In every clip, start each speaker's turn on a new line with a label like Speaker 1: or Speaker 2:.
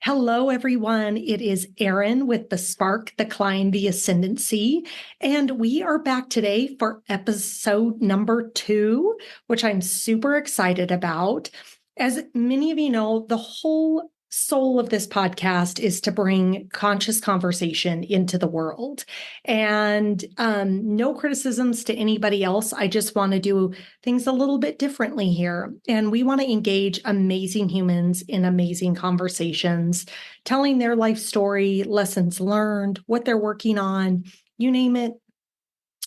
Speaker 1: Hello, everyone. It is Erin with the Spark, the Climb, the Ascendancy. And we are back today for episode number 2, which I'm super excited about. As many of you know, the whole soul of this podcast is to bring conscious conversation into the world. And no criticisms to anybody else. I just want to do things a little bit differently here. And we want to engage amazing humans in amazing conversations, telling their life story, lessons learned, what they're working on, you name it.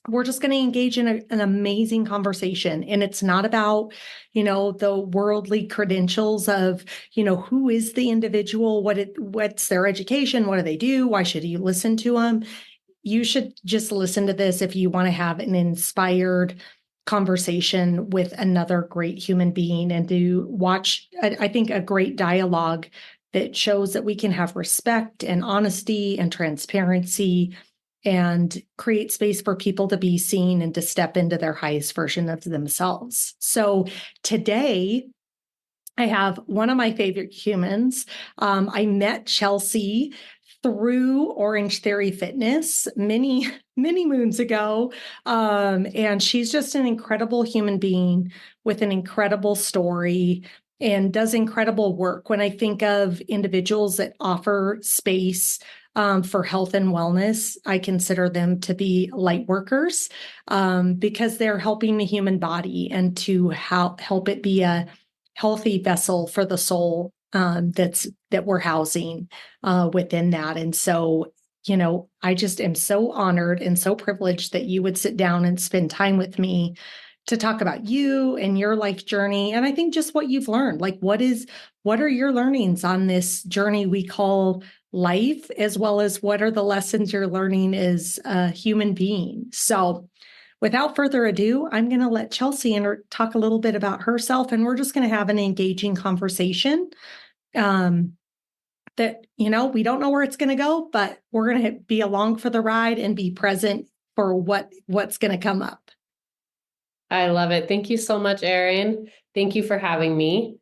Speaker 1: We're just going to engage in an amazing conversation. And it's not about, the worldly credentials of, who is the individual, what's their education, what do they do, why should you listen to them? You should just listen to this if you want to have an inspired conversation with another great human being and to watch, I think, a great dialogue that shows that we can have respect and honesty and transparency and create space for people to be seen and to step into their highest version of themselves. So today, I have one of my favorite humans. I met Chelsea through OrangeTheory Fitness many, many moons ago. And she's just an incredible human being with an incredible story and does incredible work. When I think of individuals that offer space for health and wellness, I consider them to be light workers because they're helping the human body and to help it be a healthy vessel for the soul that we're housing within that. And so, I just am so honored and so privileged that you would sit down and spend time with me to talk about you and your life journey. And I think just what you've learned, like what are your learnings on this journey we call life, as well as what are the lessons you're learning as a human being. So without further ado, I'm going to let Chelsea talk a little bit about herself, and we're just going to have an engaging conversation that, we don't know where it's going to go, but we're going to be along for the ride and be present for what's going to come up.
Speaker 2: I love it. Thank you so much, Erin. Thank you for having me.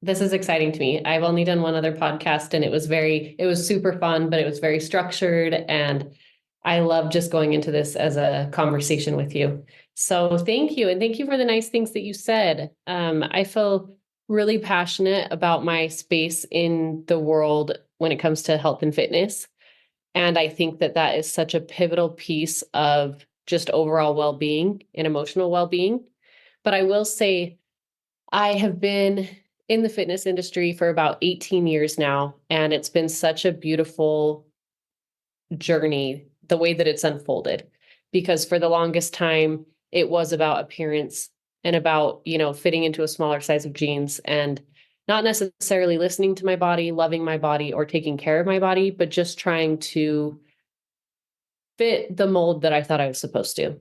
Speaker 2: This is exciting to me. I've only done one other podcast and it was super fun, but it was very structured. And I love just going into this as a conversation with you. So thank you. And thank you for the nice things that you said. I feel really passionate about my space in the world when it comes to health and fitness. And I think that is such a pivotal piece of just overall well-being and emotional well-being. But I will say, I have been in the fitness industry for about 18 years now, and it's been such a beautiful journey, the way that it's unfolded, because for the longest time, it was about appearance and about, fitting into a smaller size of jeans and not necessarily listening to my body, loving my body, or taking care of my body, but just trying to fit the mold that I thought I was supposed to.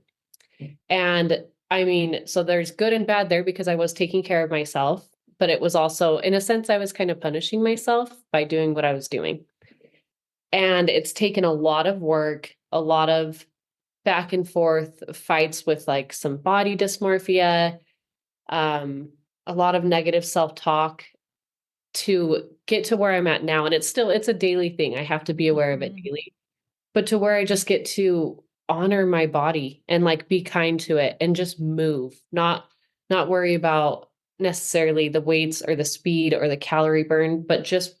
Speaker 2: And I mean, so there's good and bad there because I was taking care of myself, but it was also, in a sense, I was kind of punishing myself by doing what I was doing. And it's taken a lot of work, a lot of back and forth fights with like some body dysmorphia, a lot of negative self-talk to get to where I'm at now. And it's a daily thing. I have to be aware of it daily, but to where I just get to honor my body and like be kind to it and just move, not worry about necessarily the weights or the speed or the calorie burn, but just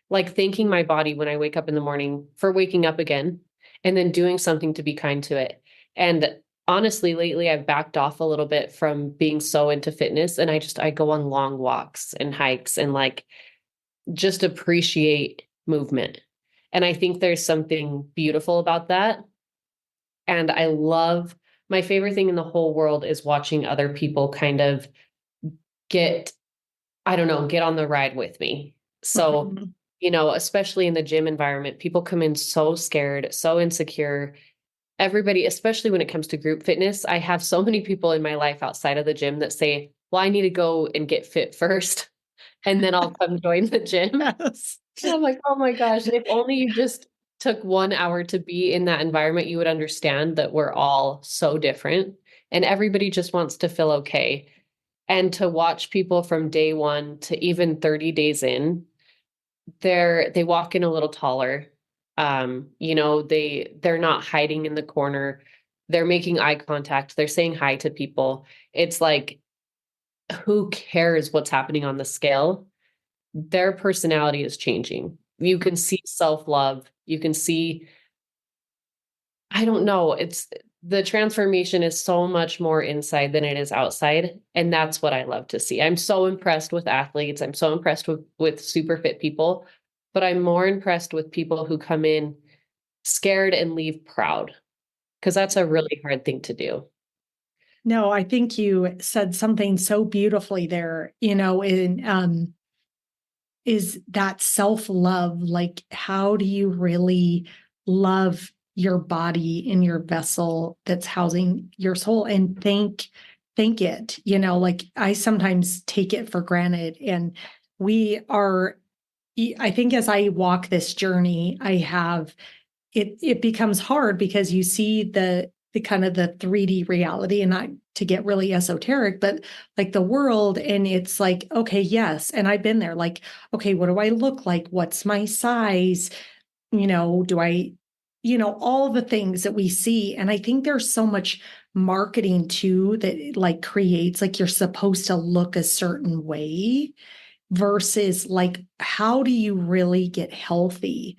Speaker 2: like thanking my body when I wake up in the morning for waking up again and then doing something to be kind to it. And honestly, lately I've backed off a little bit from being so into fitness, and I go on long walks and hikes and like just appreciate movement. And I think there's something beautiful about that. And my favorite thing in the whole world is watching other people kind of get on the ride with me. So, especially in the gym environment, people come in so scared, so insecure. Everybody, especially when it comes to group fitness, I have so many people in my life outside of the gym that say, well, I need to go and get fit first, and then I'll come join the gym. Yes. And I'm like, oh my gosh, if only you just took 1 hour to be in that environment, you would understand that we're all so different and everybody just wants to feel okay. And to watch people from day one to even 30 days in they walk in a little taller. They're not hiding in the corner. They're making eye contact. They're saying hi to people. It's like, who cares what's happening on the scale? Their personality is changing. You can see self-love. You can see, I don't know, it's the transformation is so much more inside than it is outside. And that's what I love to see. I'm so impressed with athletes. I'm so impressed with super fit people, but I'm more impressed with people who come in scared and leave proud, because that's a really hard thing to do.
Speaker 1: No, I think you said something so beautifully there, is that self-love. Like, how do you really love your body in your vessel that's housing your soul, and thank it, like I sometimes take it for granted. And we are, I think as I walk this journey, I have it becomes hard because you see the kind of the 3D reality, and not to get really esoteric, but like the world. And it's like, okay, yes. And I've been there, like, okay, what do I look like? What's my size? Do I, all the things that we see. And I think there's so much marketing too that like creates like you're supposed to look a certain way versus like, how do you really get healthy?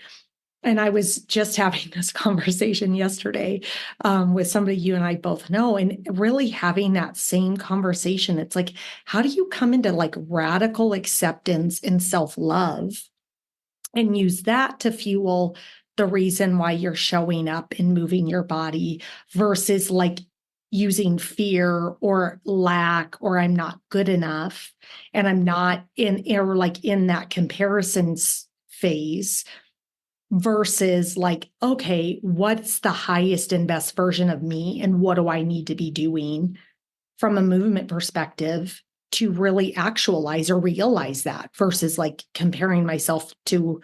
Speaker 1: And I was just having this conversation yesterday with somebody you and I both know, and really having that same conversation. It's like, how do you come into like radical acceptance and self love and use that to fuel the reason why you're showing up and moving your body versus like using fear or lack or I'm not good enough and I'm not in or like in that comparisons phase versus like, okay, what's the highest and best version of me? And what do I need to be doing from a movement perspective to really actualize or realize that versus like comparing myself to,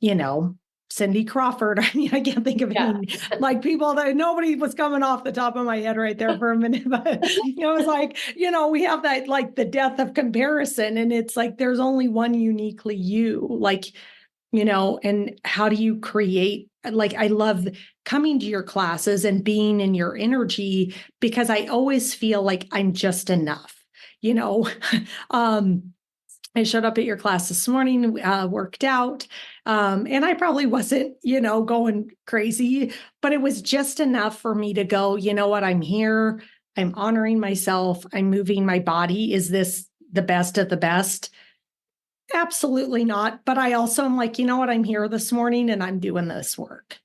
Speaker 1: you know, Cindy Crawford. I mean, I can't think of any like people that nobody was coming off the top of my head right there for a minute. But it was like, we have that like the death of comparison. And it's like there's only one uniquely you. Like, and how do you create, like, I love coming to your classes and being in your energy because I always feel like I'm just enough, you know. I showed up at your class this morning, worked out, and I probably wasn't, going crazy, but it was just enough for me to go, you know what, I'm here, I'm honoring myself, I'm moving my body. Is this the best of the best? Absolutely not. But I also am like, you know what? I'm here this morning and I'm doing this work.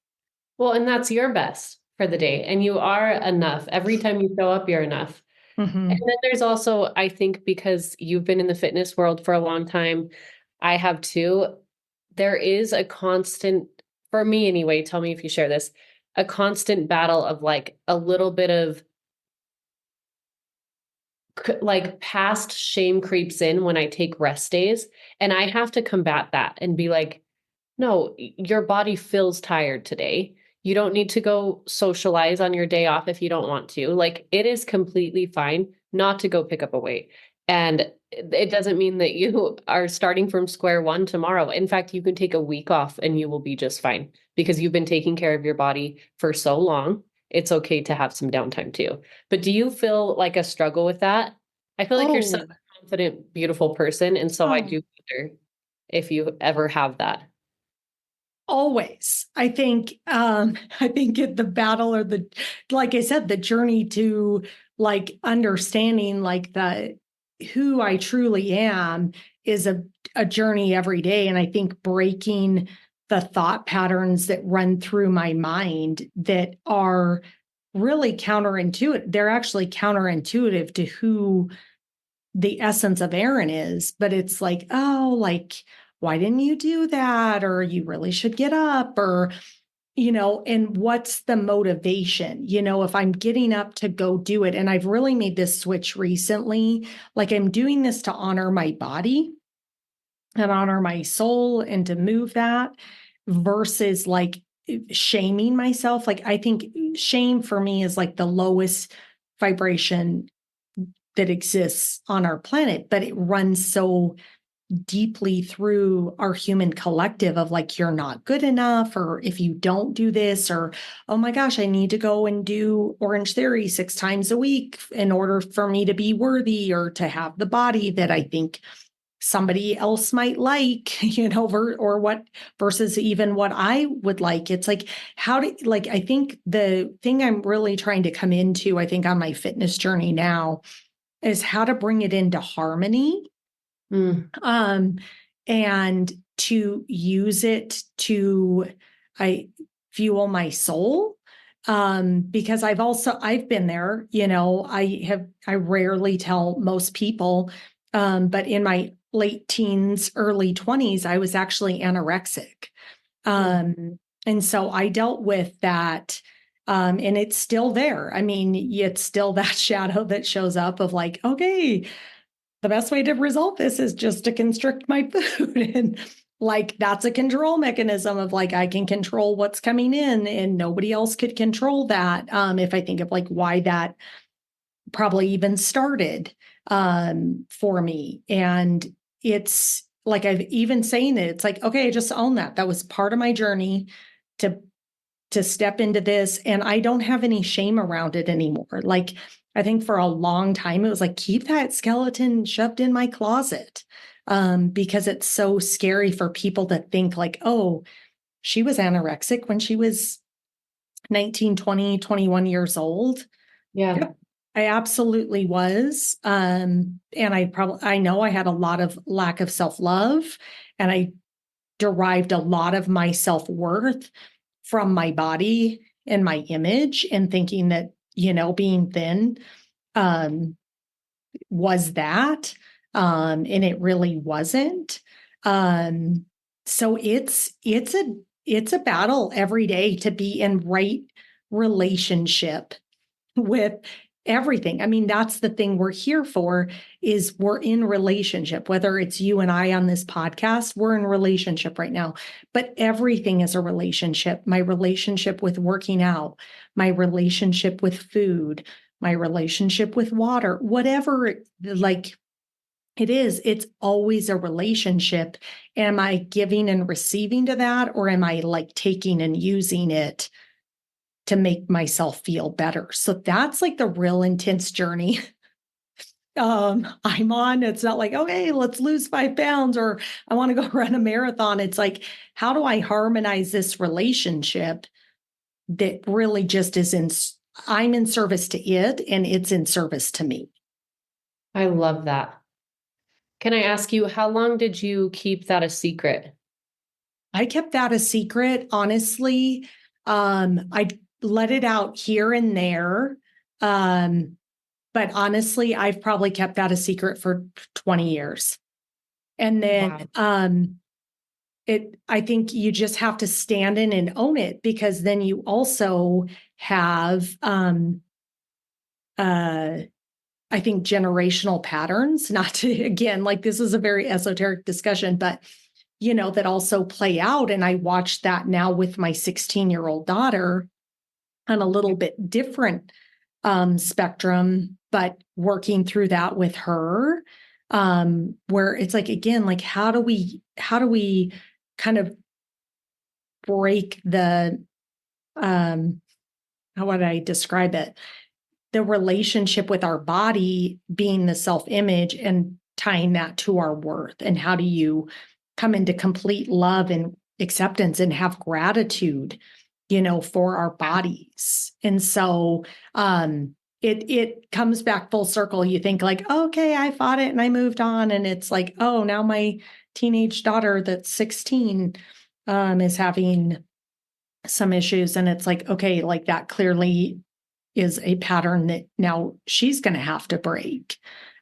Speaker 2: Well, and that's your best for the day. And you are enough. Every time you show up, you're enough.
Speaker 1: Mm-hmm.
Speaker 2: And then there's also, I think, because you've been in the fitness world for a long time, I have too. There is a constant, for me anyway, tell me if you share this, a constant battle of like a little bit of like past shame creeps in when I take rest days. And I have to combat that and be like, no, your body feels tired today. You don't need to go socialize on your day off if you don't want to. Like, it is completely fine not to go pick up a weight. And it doesn't mean that you are starting from square one tomorrow. In fact, you can take a week off and you will be just fine because you've been taking care of your body for so long. It's okay to have some downtime too. But do you feel like a struggle with that? I feel like you're such
Speaker 1: Oh,
Speaker 2: a confident, beautiful person. And so I
Speaker 1: oh,
Speaker 2: do wonder if you ever have that.
Speaker 1: always. I think the battle or the, like I said, the journey to like understanding like the who I truly am is a journey every day. And I think breaking the thought patterns that run through my mind that are really counterintuitive. They're actually counterintuitive to who the essence of Erin is, but it's like, oh, like, why didn't you do that? Or you really should get up, or, and what's the motivation? If I'm getting up to go do it, and I've really made this switch recently, like I'm doing this to honor my body and honor my soul and to move that versus like shaming myself. Like, I think shame for me is like the lowest vibration that exists on our planet, but it runs so deeply through our human collective of like, you're not good enough, or if you don't do this, or, oh my gosh, I need to go and do Orange Theory 6 times a week in order for me to be worthy or to have the body that I think somebody else might like, or what versus even what I would like. It's like, I think the thing I'm really trying to come into, I think on my fitness journey now is how to bring it into harmony. Um, and to use it to fuel my soul. Because I've been there, I rarely tell most people, but in my late teens, early 20s, I was actually anorexic. And so I dealt with that. And it's still there. I mean, it's still that shadow that shows up of like, okay, the best way to resolve this is just to constrict my food. And like, that's a control mechanism of like, I can control what's coming in and nobody else could control that. If I think of like why that probably even started for me. And it's like, I've even saying it, it's like, okay, just own that. That was part of my journey to step into this. And I don't have any shame around it anymore. Like, I think for a long time, it was like, keep that skeleton shoved in my closet. Because it's so scary for people to think like, oh, she was anorexic when she was 19, 20, 21 years old.
Speaker 2: Yeah.
Speaker 1: Yep, I absolutely was. And I know I had a lot of lack of self-love, and I derived a lot of my self-worth from my body and my image, and thinking that, being thin was that. And it really wasn't. So it's a battle every day to be in right relationship with everything. I mean, that's the thing we're here for, is we're in relationship, whether it's you and I on this podcast, we're in relationship right now, but everything is a relationship. My relationship with working out, my relationship with food, my relationship with water, whatever, like it is, it's always a relationship. Am I giving and receiving to that? Or am I like taking and using it to make myself feel better? So that's like the real intense journey I'm on. It's not like, okay, let's lose 5 pounds or I want to go run a marathon. It's like, how do I harmonize this relationship that really just I'm in service to it and it's in service to me.
Speaker 2: I love that. Can I ask you, how long did you keep that a secret?
Speaker 1: I kept that a secret, honestly. I let it out here and there. But honestly, I've probably kept that a secret for 20 years. And then I think you just have to stand in and own it, because then you also have I think generational patterns, not to, again, like this is a very esoteric discussion, but that also play out. And I watch that now with my 16-year-old daughter on a little bit different spectrum, but working through that with her, where it's like, again, like how do we kind of break the how would I describe it? The relationship with our body being the self-image and tying that to our worth. And how do you come into complete love and acceptance and have gratitude, for our bodies? And so it comes back full circle. You think like, okay, I fought it and I moved on. And it's like, oh, now my teenage daughter that's 16 is having some issues. And it's like, okay, like that clearly is a pattern that now she's going to have to break.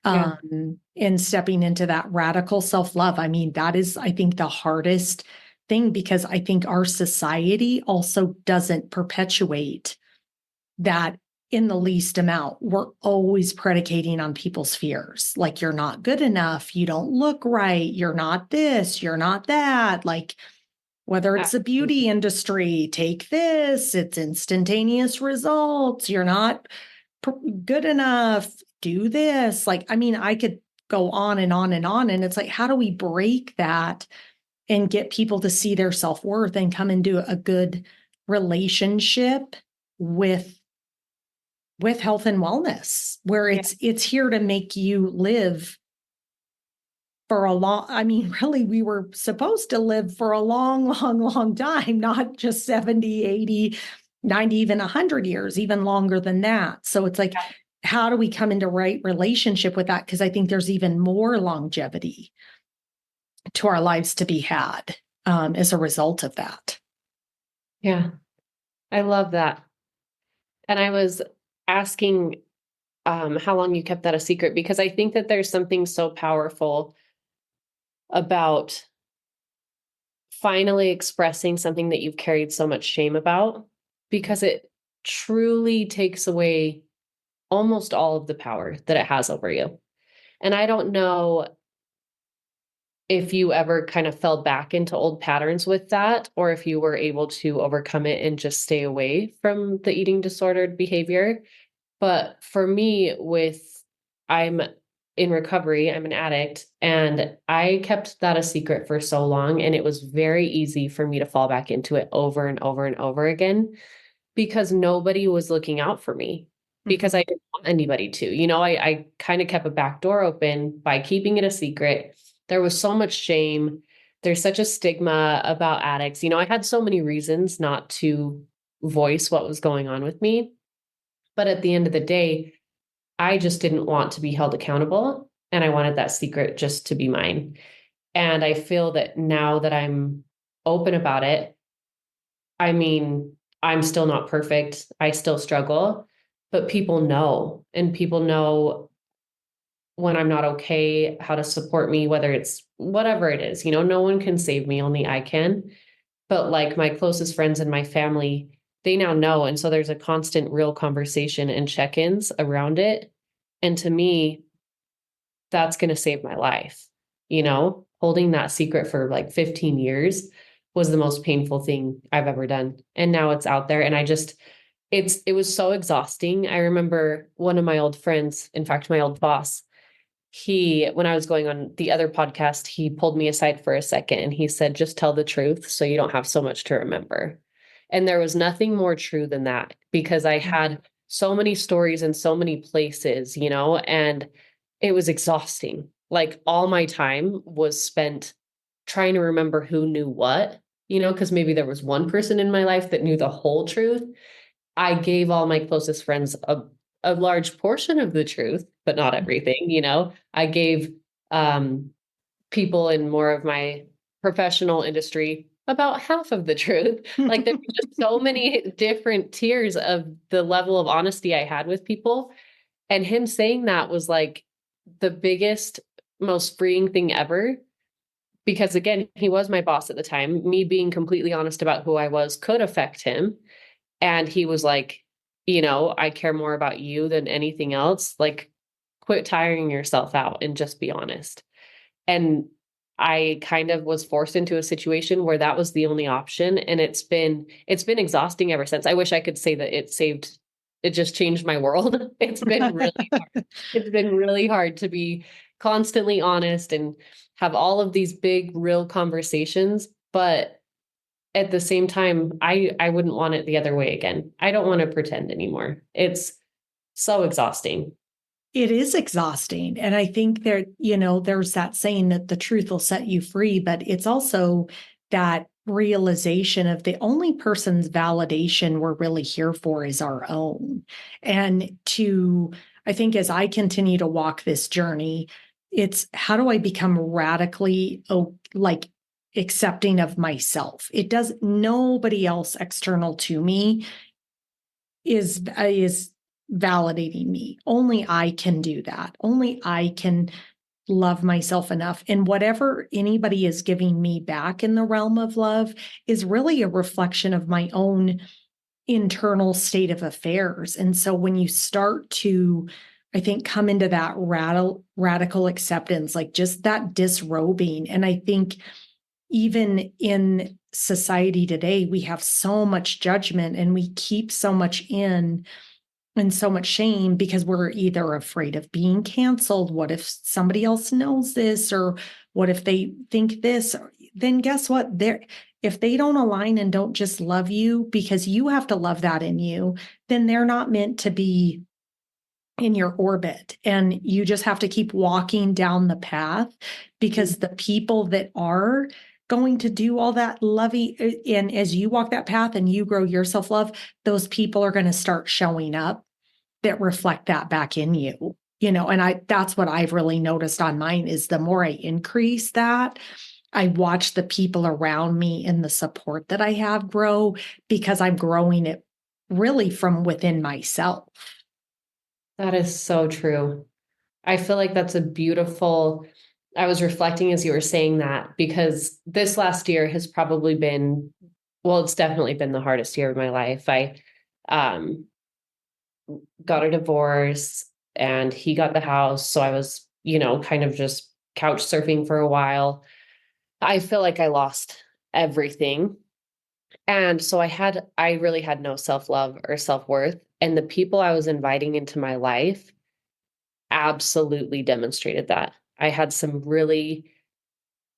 Speaker 1: In stepping into that radical self-love. I mean, that is, I think, the hardest thing, because I think our society also doesn't perpetuate that in the least amount. We're always predicating on people's fears. Like, you're not good enough. You don't look right. You're not this. You're not that. Like, whether it's the beauty industry, take this, it's instantaneous results. You're not good enough. Do this. Like, I mean, I could go on and on and on. And it's like, how do we break that and get people to see their self-worth and come into a good relationship with health and wellness, where it's here to make you live for a long, I mean, really, we were supposed to live for a long, long, long time, not just 70, 80, 90, even 100 years, even longer than that. So it's like, how do we come into right relationship with that? Because I think there's even more longevity to our lives to be had as a result of that.
Speaker 2: Yeah, I love that. And I was asking how long you kept that a secret, because I think that there's something so powerful about finally expressing something that you've carried so much shame about, because it truly takes away almost all of the power that it has over you. And I don't know if you ever kind of fell back into old patterns with that, or if you were able to overcome it and just stay away from the eating disordered behavior. But for me, I'm in recovery, I'm an addict, and I kept that a secret for so long. And it was very easy for me to fall back into it over and over and over again, because nobody was looking out for me, because I didn't want anybody to. I kind of kept a back door open by keeping it a secret. There was so much shame. There's such a stigma about addicts. I had so many reasons not to voice what was going on with me. But at the end of the day, I just didn't want to be held accountable. And I wanted that secret just to be mine. And I feel that now that I'm open about it, I mean, I'm still not perfect. I still struggle, but people know, and people know when I'm not okay, how to support me, whether it's whatever it is. No one can save me, only I can. But like my closest friends and my family, they now know. And so there's a constant real conversation and check-ins around it. And to me, that's going to save my life. Holding that secret for like 15 years was the most painful thing I've ever done. And now it's out there. And it was so exhausting. I remember one of my old friends, in fact, my old boss, when I was going on the other podcast, he pulled me aside for a second and he said, just tell the truth so you don't have so much to remember. And there was nothing more true than that, because I had so many stories in so many places, and it was exhausting. Like all my time was spent trying to remember who knew what, because maybe there was one person in my life that knew the whole truth. I gave all my closest friends a large portion of the truth, but not everything. I gave people in more of my professional industry about half of the truth. Like there were just so many different tiers of the level of honesty I had with people. And him saying that was like the biggest, most freeing thing ever. Because again, he was my boss at the time. Me being completely honest about who I was could affect him. And he was like, I care more about you than anything else. Like, quit tiring yourself out and just be honest. And I kind of was forced into a situation where that was the only option. And it's been exhausting ever since. I wish I could say that it just changed my world. It's been really hard. It's been really hard to be constantly honest and have all of these big, real conversations. But at the same time, I wouldn't want it the other way again. I don't want to pretend anymore. It's so exhausting.
Speaker 1: It is exhausting. And I think there's that saying that the truth will set you free, but it's also that realization of the only person's validation we're really here for is our own. And I think as I continue to walk this journey, it's how do I become radically accepting of myself? Nobody else external to me is validating me. Only I can do that. Only I can love myself enough. And whatever anybody is giving me back in the realm of love is really a reflection of my own internal state of affairs. And so when you start to, I think, come into that radical acceptance, like just that disrobing. And I think even in society today, we have so much judgment and we keep so much in and so much shame because we're either afraid of being canceled. What if somebody else knows this? Or what if they think this? Then guess what? If they don't align and don't just love you because you have to love that in you, then they're not meant to be in your orbit. And you just have to keep walking down the path because the people that are going to do all that loving, and as you walk that path and you grow your self-love, those people are going to start showing up that reflect that back in you. And that's what I've really noticed on mine is the more I increase that, I watch the people around me and the support that I have grow because I'm growing it really from within myself.
Speaker 2: That is so true. I feel like that's a beautiful, I was reflecting as you were saying that because this last year has probably been, well, it's definitely been the hardest year of my life. I um, got a divorce and he got the house. So I was, kind of just couch surfing for a while. I feel like I lost everything. And so I really had no self-love or self-worth. And the people I was inviting into my life absolutely demonstrated that. I had some really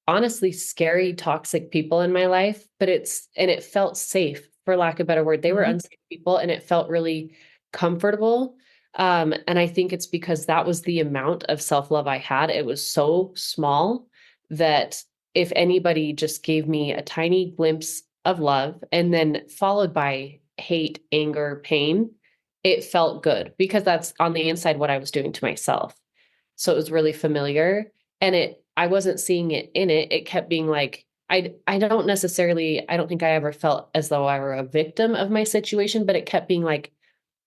Speaker 2: honestly scary, toxic people in my life, but it felt safe, for lack of a better word. They were
Speaker 1: Mhm.
Speaker 2: unsafe people and it felt really comfortable. And I think it's because that was the amount of self-love I had. It was so small that if anybody just gave me a tiny glimpse of love and then followed by hate, anger, pain, it felt good because that's on the inside what I was doing to myself. So it was really familiar and I wasn't seeing it in it. It kept being like, I don't think I ever felt as though I were a victim of my situation, but it kept being like,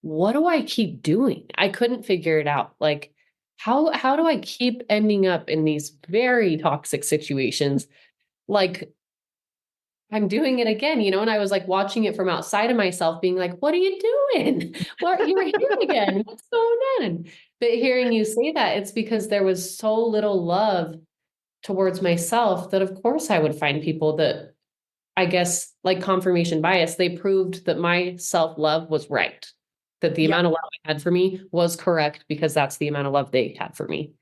Speaker 2: what do I keep doing? I couldn't figure it out. Like, how do I keep ending up in these very toxic situations? Like, I'm doing it again, and I was like watching it from outside of myself, being like, what are you doing? What you're here again? What's going on? But hearing you say that, it's because there was so little love towards myself that of course I would find people that I guess like confirmation bias, they proved that my self-love was right. That the
Speaker 1: Yep.
Speaker 2: amount of love I had for me was correct because that's the amount of love they had for me.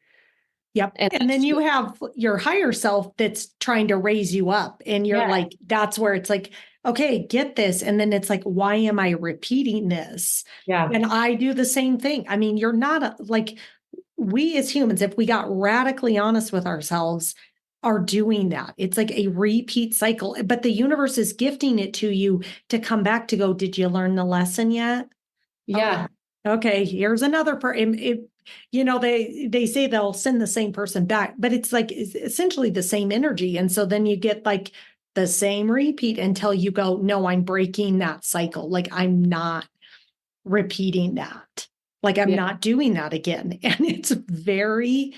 Speaker 1: Yep.
Speaker 2: And
Speaker 1: And then you have your higher self that's trying to raise you up. And you're
Speaker 2: yeah,
Speaker 1: like, that's where it's like, okay, get this. And then it's like, why am I repeating this?
Speaker 2: yeah,
Speaker 1: And I do the same thing. I mean, you're not like we as humans, if we got radically honest with ourselves, are doing that. It's like a repeat cycle, but the universe is gifting it to you to come back to go, did you learn the lesson yet? Oh,
Speaker 2: yeah,
Speaker 1: okay. Here's another person. They say they'll send the same person back, but it's essentially the same energy. And so then you get like the same repeat until you go, no, I'm breaking that cycle. Like I'm not repeating that. Like I'm
Speaker 2: yeah,
Speaker 1: not doing that again. And it's very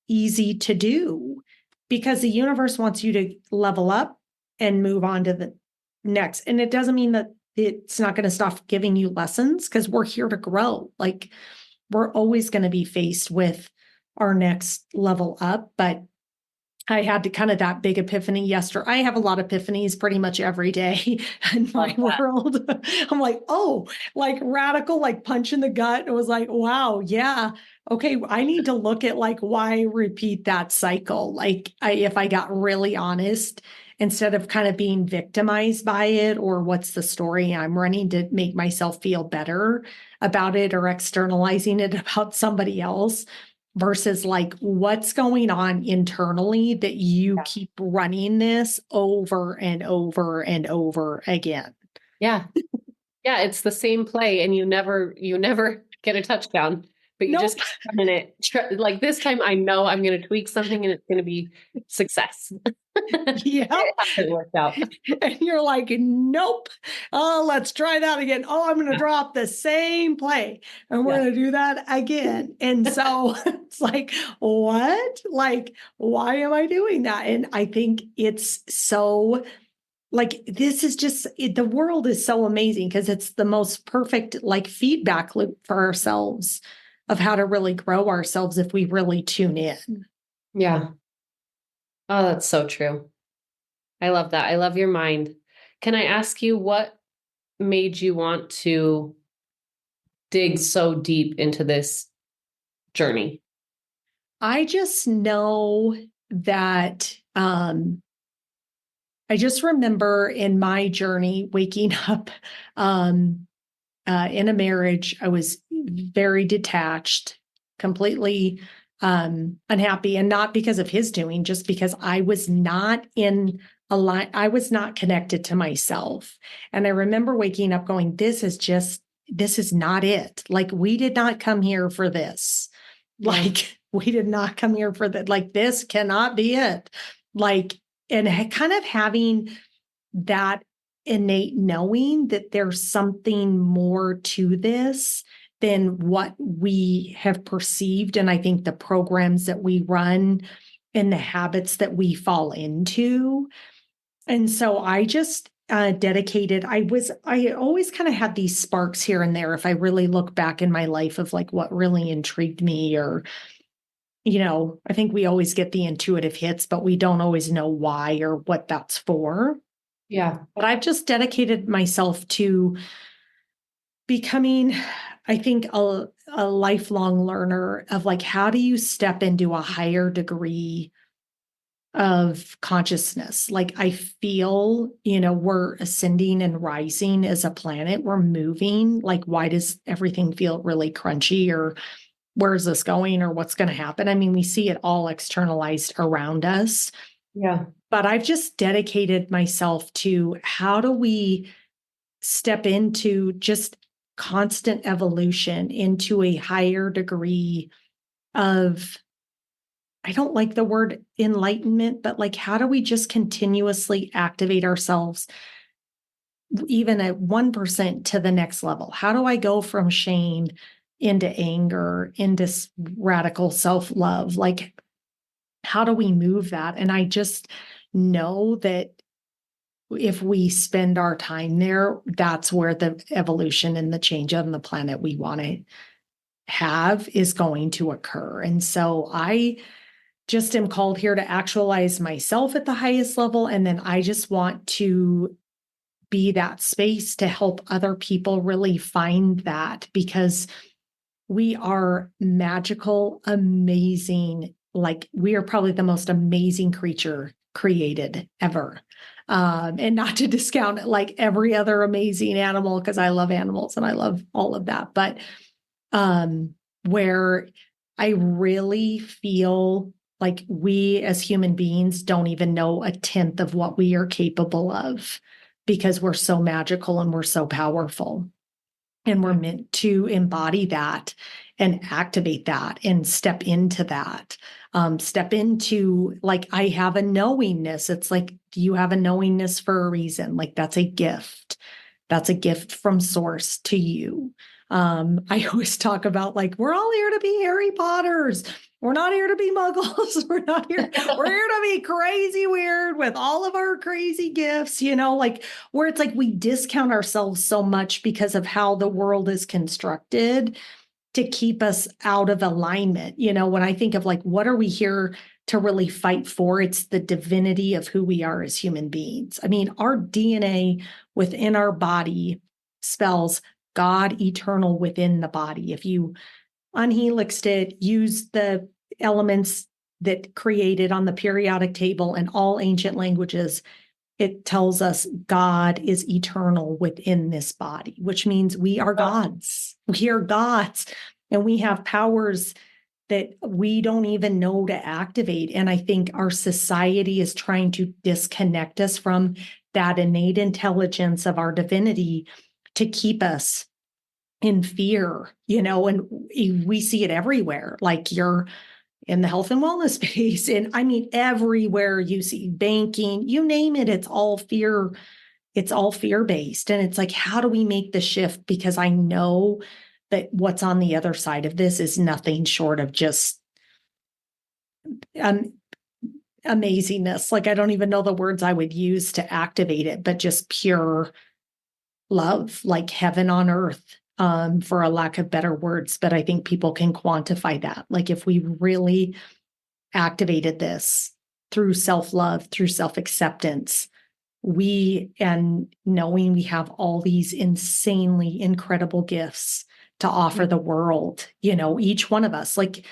Speaker 1: easy to do because the universe wants you to level up and move on to the next. And it doesn't mean that it's not going to stop giving you lessons because we're here to grow. Like we're always going to be faced with our next level up. But I had to kind of that big epiphany yesterday. I have a lot of epiphanies pretty much every day in my
Speaker 2: love that.
Speaker 1: world. I'm like, oh, like radical, like punch in the gut. It was like, wow, yeah. Okay, I need to look at like why repeat that cycle. If I got really honest, instead of kind of being victimized by it or what's the story I'm running to make myself feel better about it or externalizing it about somebody else versus like what's going on internally that you keep running this over and over and over again.
Speaker 2: Yeah. Yeah, it's the same play and you never get a touchdown, but you just
Speaker 1: Nope.
Speaker 2: keep running it. Like this time I know I'm going to tweak something and it's going to be success.
Speaker 1: Yep.
Speaker 2: It hasn't worked out.
Speaker 1: And you're like, nope. Oh, let's try that again. Oh, I'm going to
Speaker 2: Yeah.
Speaker 1: drop the same play and we're
Speaker 2: Yeah.
Speaker 1: going to do that again. And so it's like, what? Like, why am I doing that? And I think it's so like this is just the world is so amazing because it's the most perfect like feedback loop for ourselves of how to really grow ourselves if we really tune in.
Speaker 2: Yeah. Oh, that's so true. I love that. I love your mind. Can I ask you what made you want to dig so deep into this journey?
Speaker 1: I just know that I just remember in my journey waking up in a marriage. I was very detached, completely unhappy, and not because of his doing, just because I was not in a line. I was not connected to myself. And I remember waking up going, this is not it. Like, we did not come here for this.
Speaker 2: Yeah.
Speaker 1: Like, we did not come here for that. Like, this cannot be it. Like, and kind of having that innate knowing that there's something more to this than what we have perceived. And I think the programs that we run and the habits that we fall into. And so I just dedicated, I always kind of had these sparks here and there. If I really look back in my life of like what really intrigued me, or, I think we always get the intuitive hits, but we don't always know why or what that's for.
Speaker 2: Yeah.
Speaker 1: But I've just dedicated myself to becoming, I think, a lifelong learner of like, how do you step into a higher degree of consciousness? Like, I feel, we're ascending and rising as a planet. We're moving. Like, why does everything feel really crunchy, or where is this going, or what's going to happen? I mean, we see it all externalized around us.
Speaker 2: Yeah.
Speaker 1: But I've just dedicated myself to how do we step into just constant evolution into a higher degree of, I don't like the word enlightenment, but like, how do we just continuously activate ourselves even at 1% to the next level? How do I go from shame into anger, into radical self-love? Like, how do we move that? And I just know that if we spend our time there, that's where the evolution and the change on the planet we want to have is going to occur. And so I just am called here to actualize myself at the highest level. And then I just want to be that space to help other people really find that, because we are magical, amazing. Like, we are probably the most amazing creature created ever. And not to discount like every other amazing animal, because I love animals and I love all of that. But where I really feel like we as human beings don't even know a tenth of what we are capable of, because we're so magical and we're so powerful. And we're meant to embody that and activate that and step into that. Step into, like, I have a knowingness. It's like, do you have a knowingness for a reason? Like, that's a gift. That's a gift from source to you. I always talk about like, we're all here to be Harry Potters. We're not here to be muggles. We're not here. We're here to be crazy weird with all of our crazy gifts, like, where it's like we discount ourselves so much because of how the world is constructed to keep us out of alignment. When I think of like, what are we here to really fight for? It's the divinity of who we are as human beings. I mean, our DNA within our body spells God eternal within the body. If you unhelixed it, use the elements that created on the periodic table in all ancient languages, it tells us God is eternal within this body, which means we are gods. We are gods, and we have powers that we don't even know to activate. And I think our society is trying to disconnect us from that innate intelligence of our divinity to keep us in fear, and we see it everywhere. Like, you're in the health and wellness space. And I mean, everywhere you see banking, you name it, it's all fear. It's all fear-based. And it's like, how do we make the shift? Because I know that what's on the other side of this is nothing short of just amazingness. Like, I don't even know the words I would use to activate it, but just pure love, like heaven on earth. For a lack of better words, but I think people can quantify that. Like, if we really activated this through self-love, through self-acceptance, and knowing we have all these insanely incredible gifts to offer the world, each one of us. Like,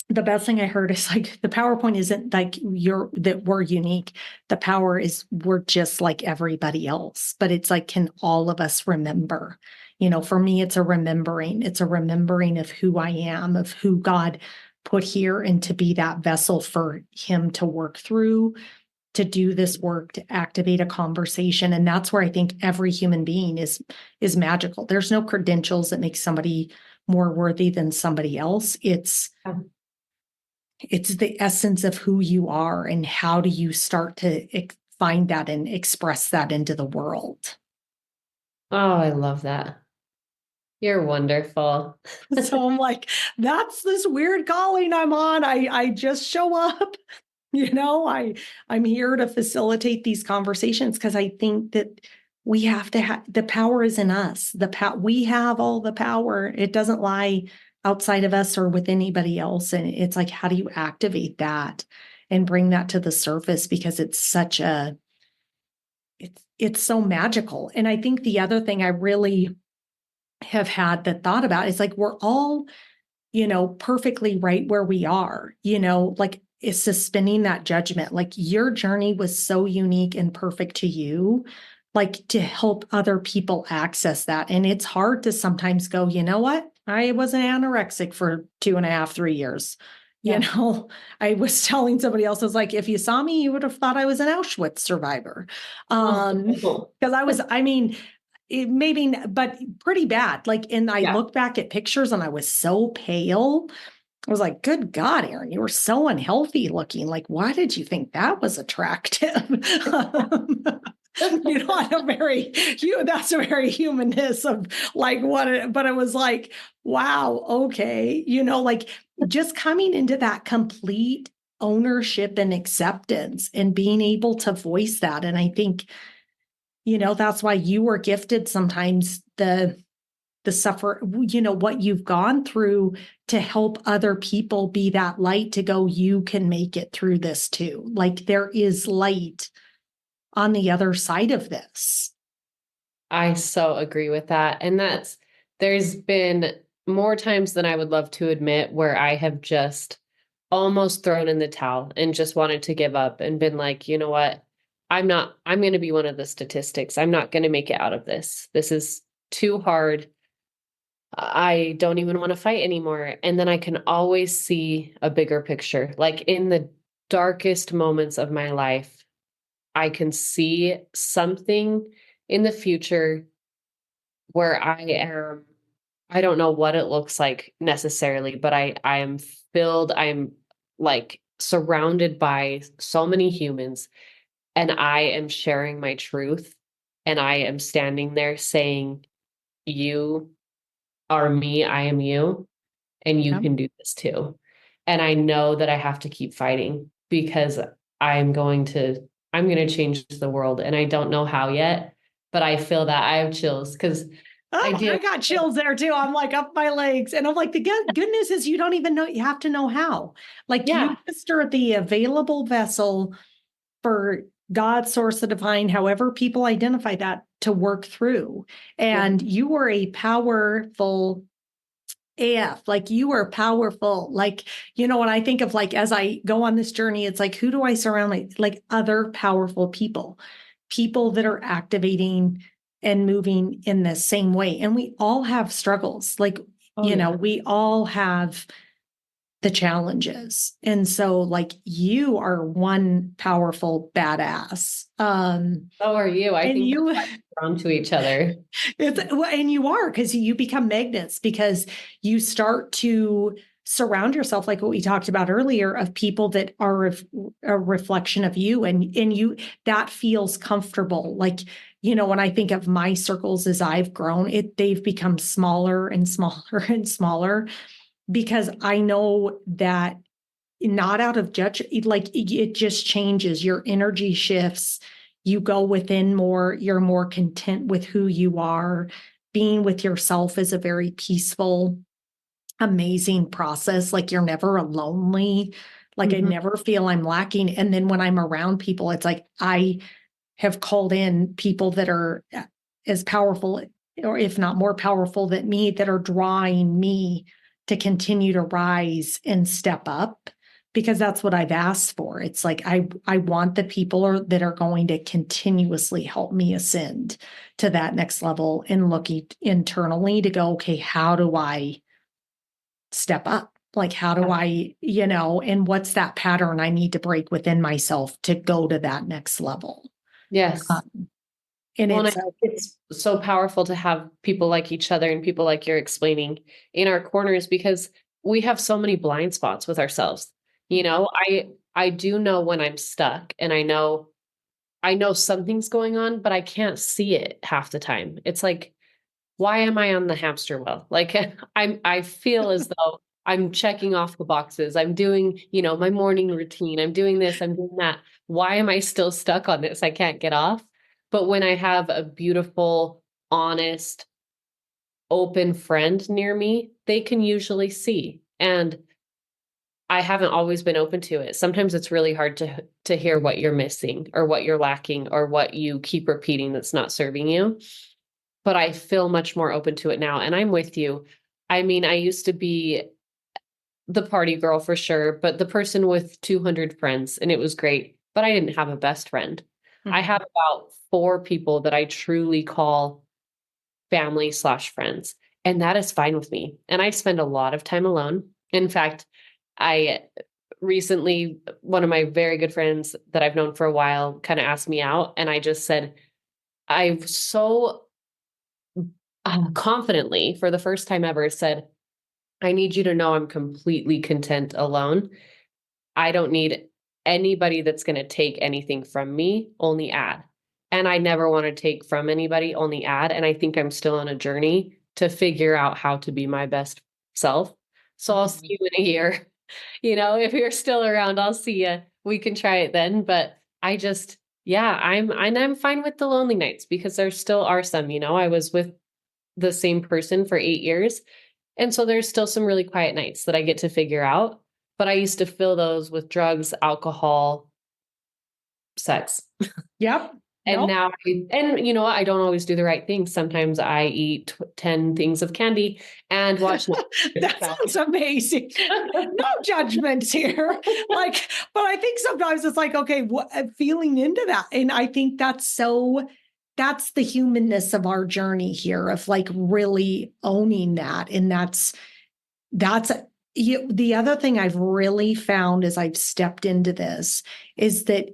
Speaker 1: the best thing I heard is like, the PowerPoint isn't like that we're unique. The power is we're just like everybody else, but it's like, can all of us remember? For me, it's a remembering of who I am, of who God put here, and to be that vessel for him to work through, to do this work, to activate a conversation. And that's where I think every human being is magical. There's no credentials that make somebody more worthy than somebody else. It's the essence of who you are, and how do you start to find that and express that into the world.
Speaker 2: Oh, I love that. You're wonderful.
Speaker 1: So I'm like, that's this weird calling I'm on. I just show up, I'm here to facilitate these conversations, because I think that we have to have, the power is in us. We have all the power. It doesn't lie outside of us or with anybody else. And it's like, how do you activate that and bring that to the surface? Because it's so magical. And I think the other thing I really have had the thought about is like, we're all, perfectly right where we are, like, is suspending that judgment. Like, your journey was so unique and perfect to you, like, to help other people access that. And it's hard to sometimes go, you know what? I was an anorexic for 2.5, 3 years.
Speaker 2: Yeah.
Speaker 1: I was telling somebody else, I was like, if you saw me, you would have thought I was an Auschwitz survivor.
Speaker 2: Oh.
Speaker 1: Because it maybe, but pretty bad. Like, and I
Speaker 2: Yeah.
Speaker 1: look back at pictures and I was so pale. I was like, good God, Erin, you were so unhealthy looking. Like, why did you think that was attractive? That's a very humanness of like but it was like, wow, okay. Like, just coming into that complete ownership and acceptance and being able to voice that. And I think, that's why you were gifted sometimes the suffer, what you've gone through, to help other people be that light, to go, you can make it through this too. Like, there is light on the other side of this.
Speaker 2: I so agree with that. And there's been more times than I would love to admit where I have just almost thrown in the towel and just wanted to give up and been like, you know what? I'm going to be one of the statistics. I'm not going to make it out of this. This is too hard. I don't even want to fight anymore. And then I can always see a bigger picture. Like, in the darkest moments of my life, I can see something in the future where I don't know what it looks like necessarily, but I am filled, I'm like surrounded by so many humans, and I am sharing my truth, and I am standing there saying, you are me, I am you, and you
Speaker 1: Yep.
Speaker 2: can do this too. And I know that I have to keep fighting, because I'm going to I'm going to change the world, and I don't know how yet, but I feel that I have chills because I
Speaker 1: Oh,
Speaker 2: do.
Speaker 1: I got chills there too. I'm like up my legs. And I'm like, the good news is you don't even know, you have to know how. Like, you
Speaker 2: Yeah.
Speaker 1: just are the available vessel for God's source of divine, however people identify that, to work through.
Speaker 2: Yeah.
Speaker 1: And you are a powerful AF, like, you are powerful. Like, when I think of, like, as I go on this journey, it's like, who do I surround like other powerful people that are activating and moving in the same way. And we all have struggles. Like,
Speaker 2: Oh, yeah.
Speaker 1: we all have the challenges. And so, like, you are one powerful badass.
Speaker 2: So are you. I
Speaker 1: And
Speaker 2: think that's
Speaker 1: you
Speaker 2: why we're drawn to each other.
Speaker 1: and you are, because you become magnets, because you start to surround yourself, like what we talked about earlier, of people that are a reflection of you, and you, that feels comfortable. Like, when I think of my circles as I've grown, they've become smaller and smaller and smaller, because I know that, not out of judgment, like, it just changes. Your energy shifts. You go within more. You're more content with who you are. Being with yourself is a very peaceful, amazing process. Like, you're never lonely. Like, I never feel I'm lacking. And then when I'm around people, it's like I have called in people that are as powerful or if not more powerful than me, that are drawing me to continue to rise and step up, because that's what I've asked for. It's like I want the people that are going to continuously help me ascend to that next level, and looking internally to go, okay, how do I step up? Like, how do I, and what's that pattern I need to break within myself to go to that next level?
Speaker 2: Yes.
Speaker 1: And
Speaker 2: Well, and I
Speaker 1: it's
Speaker 2: think it's so powerful to have people like each other and people like you're explaining in our corners, because we have so many blind spots with ourselves. I do know when I'm stuck, and I know something's going on, but I can't see it half the time. It's like, why am I on the hamster wheel? Like I feel as though I'm checking off the boxes. I'm doing, my morning routine. I'm doing this, I'm doing that. Why am I still stuck on this? I can't get off. But when I have a beautiful, honest, open friend near me, they can usually see. And I haven't always been open to it. Sometimes it's really hard to hear what you're missing, or what you're lacking, or what you keep repeating that's not serving you. But I feel much more open to it now. And I'm with you. I mean, I used to be the party girl for sure, but the person with 200 friends, and it was great. But I didn't have a best friend. I have about 4 people that I truly call family/friends. And that is fine with me. And I spend a lot of time alone. In fact, I recently, one of my very good friends that I've known for a while kind of asked me out. And I just said, I've so confidently, for the first time ever, said, I need you to know I'm completely content alone. I don't need anybody that's going to take anything from me, only add. And I never want to take from anybody, only add. And I think I'm still on a journey to figure out how to be my best self. So I'll see you in a year. If you're still around, I'll see you. We can try it then. But yeah, I'm fine with the lonely nights, because there still are some. I was with the same person for 8 years. And so there's still some really quiet nights that I get to figure out. But I used to fill those with drugs, alcohol, sex.
Speaker 1: Yep.
Speaker 2: And
Speaker 1: Nope.
Speaker 2: now, and you know what? I don't always do the right thing. Sometimes I eat 10 things of candy and watch
Speaker 1: That sounds amazing. No judgments here. But I think sometimes it's like, okay, feeling into that. And I think that's the humanness of our journey here, of like really owning that. And the other thing I've really found as I've stepped into this is that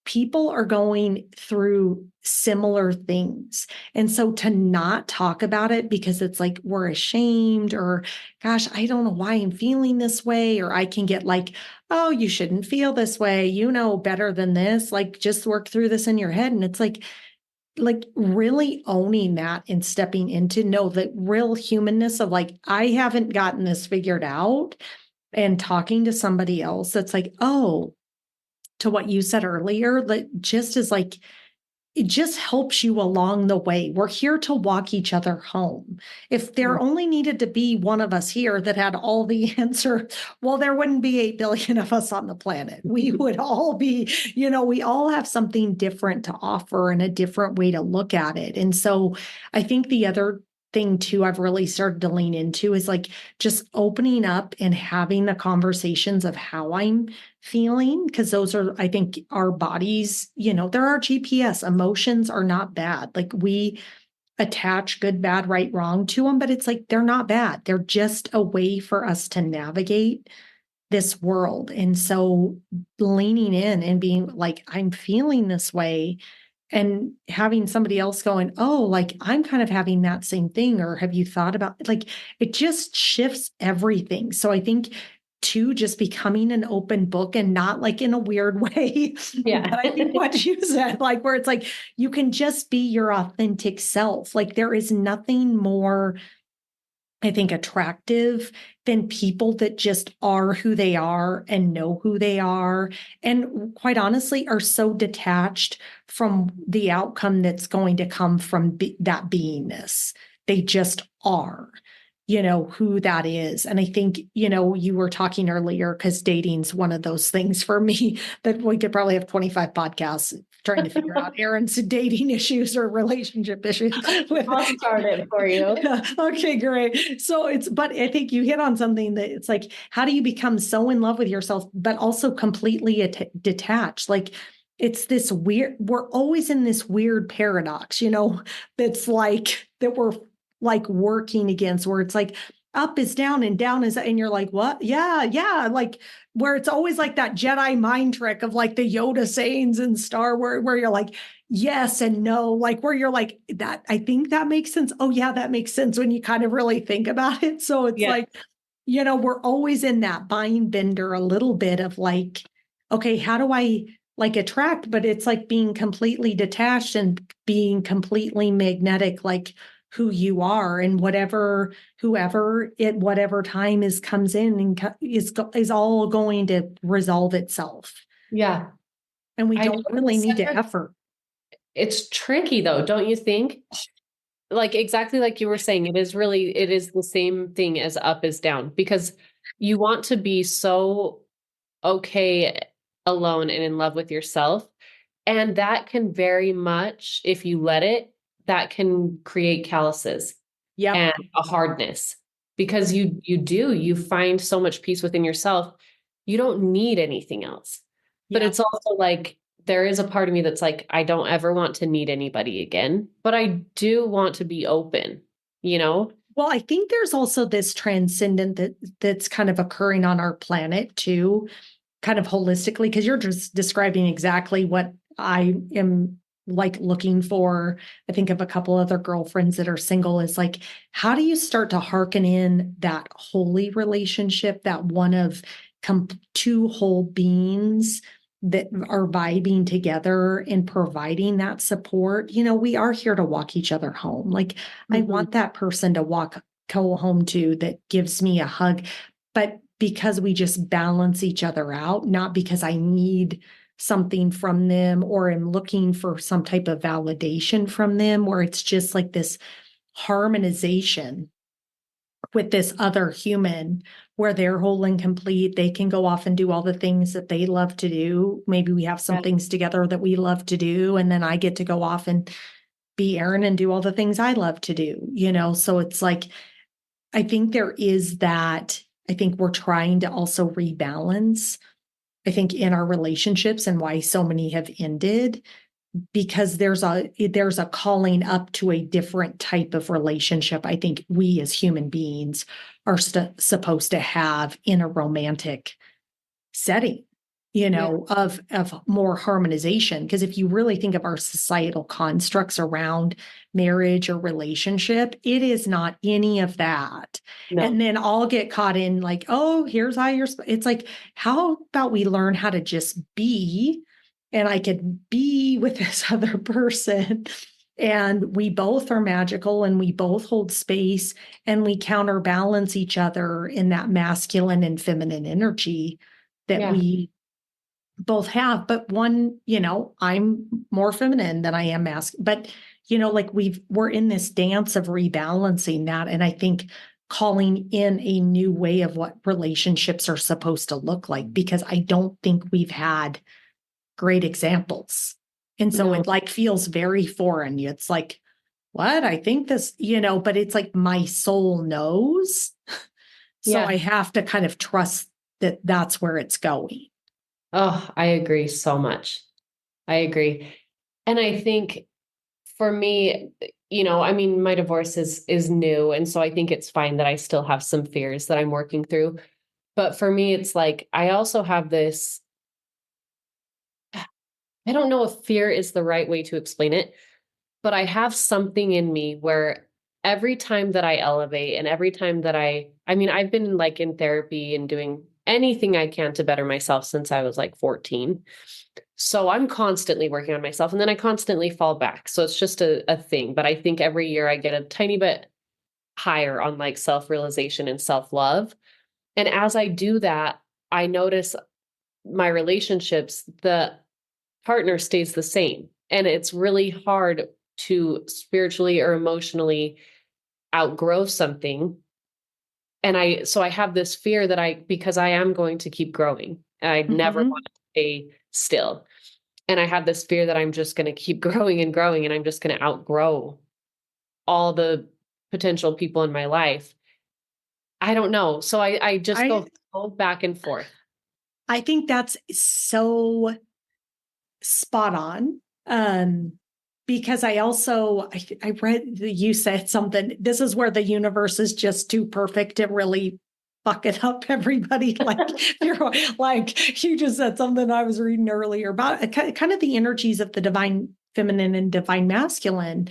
Speaker 1: people are going through similar things. And so to not talk about it because it's like we're ashamed, or gosh, I don't know why I'm feeling this way, or I can get like, oh, you shouldn't feel this way, better than this, like just work through this in your head. And it's like really owning that and stepping into know the real humanness of like, I haven't gotten this figured out, and talking to somebody else that's like, oh, to what you said earlier, that just is like, it just helps you along the way. We're here to walk each other home. If there only needed to be one of us here that had all the answer, well, there wouldn't be 8 billion of us on the planet. We would all be, we all have something different to offer and a different way to look at it. And so I think the other thing too I've really started to lean into is like just opening up and having the conversations of how I'm feeling, because those are, I think, our bodies, they're our GPS. Emotions are not bad. Like we attach good, bad, right, wrong to them, but it's like they're not bad. They're just a way for us to navigate this world. And so leaning in and being like, I'm feeling this way, and having somebody else going, oh, like I'm kind of having that same thing, or have you thought about, like, it just shifts everything. So I think too, just becoming an open book, and not like in a weird way.
Speaker 2: Yeah.
Speaker 1: But I think what you said, like where it's like you can just be your authentic self. Like there is nothing more, I think, attractive than people that just are who they are and know who they are. And quite honestly, are so detached from the outcome that's going to come from that beingness. They just are. who that is. And I think, you were talking earlier, because dating's one of those things for me that we could probably have 25 podcasts trying to figure out Erin's dating issues or relationship issues.
Speaker 2: I'll start it for you.
Speaker 1: Yeah. Okay, great. But I think you hit on something that it's like, how do you become so in love with yourself, but also completely detached? Like, it's this weird, we're always in this weird paradox, that's like, that we're like working against, where it's like up is down and down is, and you're like, what? Yeah, yeah. Like, where it's always like that Jedi mind trick of like the Yoda sayings and Star Wars, where you're like, yes and no, like where you're like, that, I think that makes sense. Oh, yeah, that makes sense when you kind of really think about it. So it's
Speaker 2: Yeah.
Speaker 1: like, we're always in that bind bender a little bit of like, okay, how do I like attract? But it's like being completely detached and being completely magnetic, like who you are, and whoever at whatever time comes in and is all going to resolve itself.
Speaker 2: Yeah.
Speaker 1: And we
Speaker 2: I know
Speaker 1: don't really need to effort.
Speaker 2: it's tricky though, don't you think? Like exactly like you were saying, it is the same thing as up is down, because you want to be so okay alone and in love with yourself. And that can very much, if you let it, that can create calluses
Speaker 1: Yep.
Speaker 2: and a hardness, because you find so much peace within yourself. You don't need anything else. But
Speaker 1: Yeah.
Speaker 2: it's also like there is a part of me that's like, I don't ever want to need anybody again, but I do want to be open, you know?
Speaker 1: Well, I think there's also this transcendent that's kind of occurring on our planet too, kind of holistically, because you're just describing exactly what I am like looking for. I think of a couple other girlfriends that are single, is like, how do you start to hearken in that holy relationship, that one of two whole beings that are vibing together and providing that support? We are here to walk each other home. Like, I
Speaker 2: Mhm.
Speaker 1: want that person to go home to, that gives me a hug, but because we just balance each other out, not because I need something from them or am looking for some type of validation from them, where it's just like this harmonization with this other human, where they're whole and complete. They can go off and do all the things that they love to do. Maybe we have some
Speaker 2: Yeah.
Speaker 1: things together that we love to do, and then I get to go off and be Erin and do all the things I love to do. So it's like, I think there is that. I think we're trying to also rebalance, I think, in our relationships, and why so many have ended, because there's a calling up to a different type of relationship I think we as human beings are supposed to have in a romantic setting,
Speaker 2: Yeah.
Speaker 1: of more harmonization. Because if you really think of our societal constructs around marriage or relationship, it is not any of that.
Speaker 2: No.
Speaker 1: And then I'll get caught in like, oh, here's how it's like, how about we learn how to just be, and I could be with this other person, and we both are magical, and we both hold space, and we counterbalance each other in that masculine and feminine energy that
Speaker 2: Yeah.
Speaker 1: we both have. But one, I'm more feminine than I am masculine. But, like we're in this dance of rebalancing that. And I think calling in a new way of what relationships are supposed to look like, because I don't think we've had great examples. And so
Speaker 2: No.
Speaker 1: it like feels very foreign. It's like, what? I think this, but it's like my soul knows. So
Speaker 2: Yeah.
Speaker 1: I have to kind of trust that that's where it's going.
Speaker 2: Oh, I agree so much. I agree. And I think for me, I mean, my divorce is new, and so I think it's fine that I still have some fears that I'm working through. But for me, it's like I also have this, I don't know if fear is the right way to explain it, but I have something in me where every time that I elevate and every time that I mean, I've been like in therapy and doing anything I can to better myself since I was like 14. So I'm constantly working on myself, and then I constantly fall back. So it's just a thing. But I think every year I get a tiny bit higher on like self-realization and self-love. And as I do that, I notice my relationships, the partner stays the same. And it's really hard to spiritually or emotionally outgrow something so I have this fear that because I am going to keep growing, I never
Speaker 1: Mhm.
Speaker 2: want to stay still. And I have this fear that I'm just going to keep growing and growing, and I'm just going to outgrow all the potential people in my life. I don't know. So I just
Speaker 1: I
Speaker 2: go back and forth.
Speaker 1: I think that's so spot on. Because I read that you said something. This is where the universe is just too perfect to really fuck it up, everybody. You're like you just said something I was reading earlier about kind of the energies of the divine feminine and divine masculine.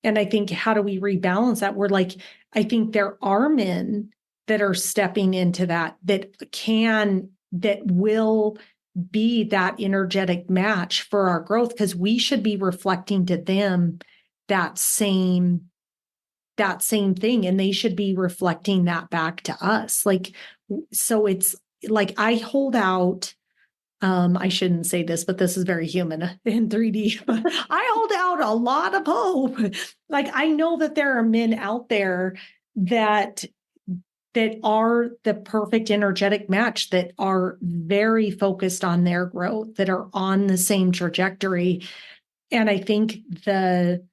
Speaker 1: And I think, how do we rebalance that? I think there are men that are stepping into that will be that energetic match for our growth, because we should be reflecting to them that same thing, and they should be reflecting that back to us. So it's like I hold out, I shouldn't say this, but this is very human in 3D. But I hold out a lot of hope. Like, I know that there are men out there that are the perfect energetic match, that are very focused on their growth, that are on the same trajectory. And I think the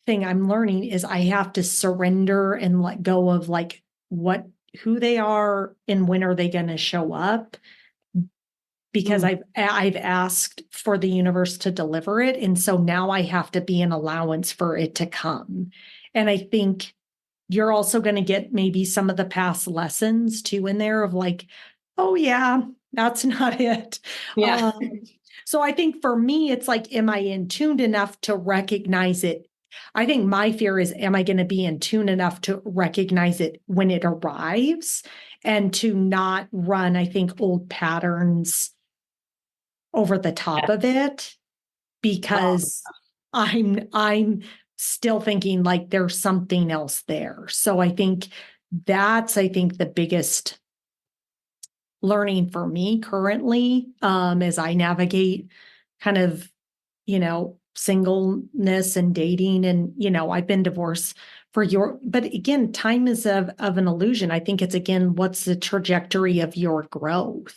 Speaker 1: thing I'm learning is I have to surrender and let go of who they are and when are they going to show up, because I've asked for the universe to deliver it, and so now I have to be an allowance for it to come. And I think you're also going to get maybe some of the past lessons too in there of like, oh yeah, that's not it.
Speaker 2: Yeah.
Speaker 1: So I think for me, it's like, am I in tuned enough to recognize it? I think my fear is, am I going to be in tune enough to recognize it when it arrives, and to not run, I think, old patterns over the top of it,
Speaker 2: Oh,
Speaker 1: because I'm still thinking like there's something else there. So I think the biggest learning for me currently, as I navigate kind of, singleness and dating. And, I've been divorced but again, time is of an illusion. I think it's, again, what's the trajectory of your growth?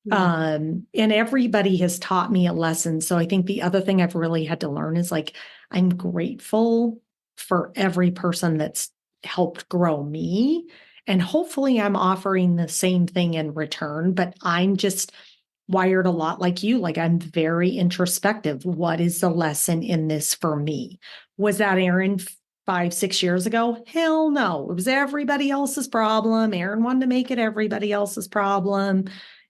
Speaker 2: yeah.
Speaker 1: And everybody has taught me a lesson. So I think the other thing I've really had to learn is like, I'm grateful for every person that's helped grow me. And hopefully I'm offering the same thing in return, but I'm just wired a lot like you. Like, I'm very introspective. What is the lesson in this for me? Was that Aaron 5, 6 years ago? Hell no. It was everybody else's problem. Aaron wanted to make it everybody else's problem.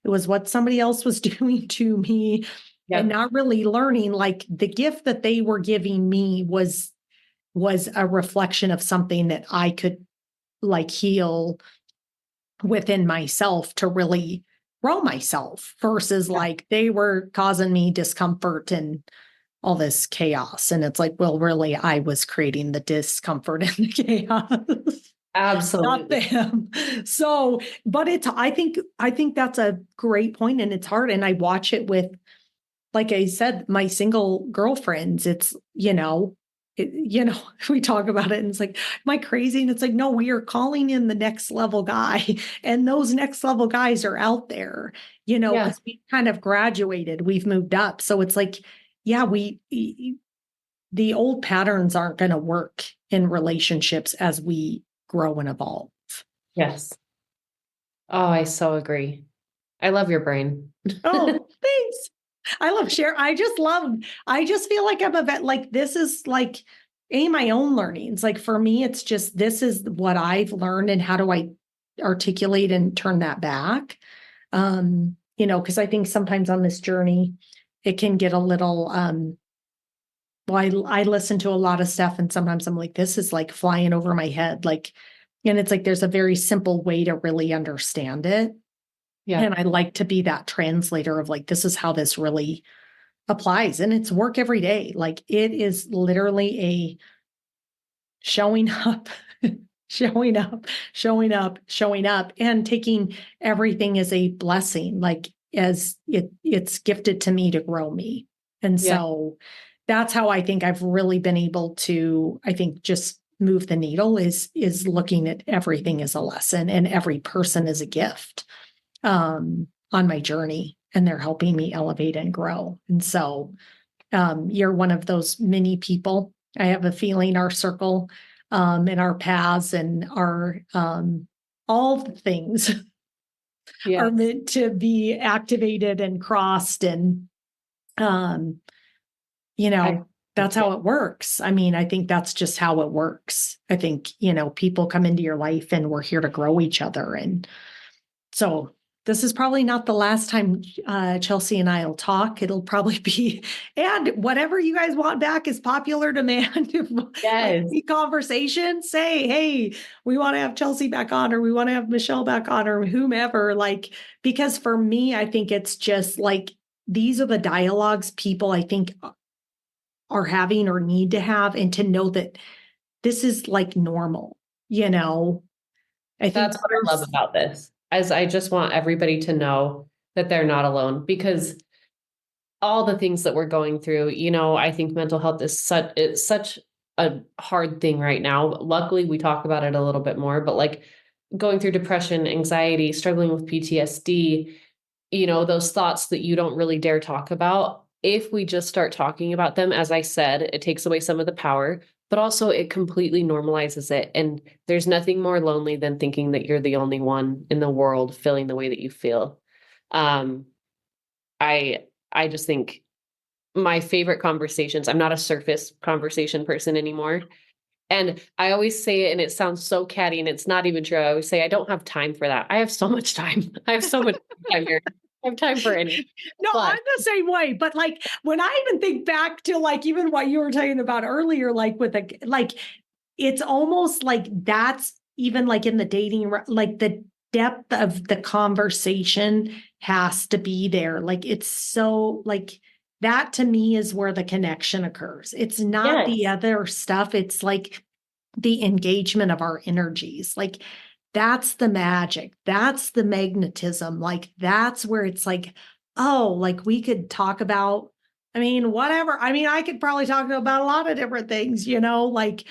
Speaker 1: It was what somebody else was doing to me, and
Speaker 2: Yep.
Speaker 1: not really learning like the gift that they were giving me was a reflection of something that I could like heal within myself to really grow myself, versus
Speaker 2: Yeah.
Speaker 1: like they were causing me discomfort and all this chaos. And it's like, well, really, I was creating the discomfort and the chaos. Not
Speaker 2: Absolutely.
Speaker 1: them. So, but I think that's a great point, and it's hard. And I watch it with, like I said, my single girlfriends. It's, we talk about it and it's like, am I crazy? And it's like, no, we are calling in the next level guy. And those next level guys are out there,
Speaker 2: Yeah.
Speaker 1: because we kind of graduated, we've moved up. So it's like, yeah, the old patterns aren't going to work in relationships as we grow and evolve.
Speaker 2: Yes. Oh, I so agree. I love your brain.
Speaker 1: Oh, thanks. I love share. I just feel like I'm a vet. Like, this is like my own learnings. Like, for me, it's just, this is what I've learned, and how do I articulate and turn that back? Because I think sometimes on this journey, it can get a little, well, I listen to a lot of stuff, and sometimes I'm like, this is like flying over my head. Like, and it's like, there's a very simple way to really understand it.
Speaker 2: Yeah.
Speaker 1: And I like to be that translator of like, this is how this really applies. And it's work every day. Like, it is literally a showing up, showing up, showing up, showing up, and taking everything as a blessing, like as it's gifted to me to grow me. And
Speaker 2: Yeah.
Speaker 1: so that's how I think I've really been able to, I think, just move the needle is looking at everything as a lesson and every person as a gift on my journey, and they're helping me elevate and grow. And so you're one of those many people. I have a feeling our circle and our paths and our all the things are meant to be activated and crossed. And, that's how it works. I mean, I think that's just how it works. I think, people come into your life and we're here to grow each other. And so this is probably not the last time Chelsea and I will talk. It'll probably be, and whatever you guys want back is popular demand.
Speaker 2: Yes.
Speaker 1: Like, conversation, say, hey, we want to have Chelsea back on, or we want to have Michelle back on, or whomever. Like, because for me, I think it's just like, these are the dialogues people, I think, are having or need to have, and to know that this is like normal, I think
Speaker 2: that's what I love about this, as I just want everybody to know that they're not alone, because all the things that we're going through, I think mental health is such a hard thing right now. Luckily, we talk about it a little bit more, but like going through depression, anxiety, struggling with PTSD, those thoughts that you don't really dare talk about. If we just start talking about them, as I said, it takes away some of the power, but also it completely normalizes it. And there's nothing more lonely than thinking that you're the only one in the world feeling the way that you feel. I just think my favorite conversations, I'm not a surface conversation person anymore. And I always say it, and it sounds so catty, and it's not even true. I always say, I don't have time for that. I have so much time. I have so much time here. I have time for anything.
Speaker 1: No, I'm the same way. But like, when I even think back to like, even what you were talking about earlier, like with it's almost like that's even like in the dating, like the depth of the conversation has to be there. Like, it's so like, that to me is where the connection occurs. It's not the other stuff. It's like the engagement of our energies. Like, that's the magic. That's the magnetism. Like, that's where it's like, oh, like we could talk about, whatever. I could probably talk about a lot of different things, like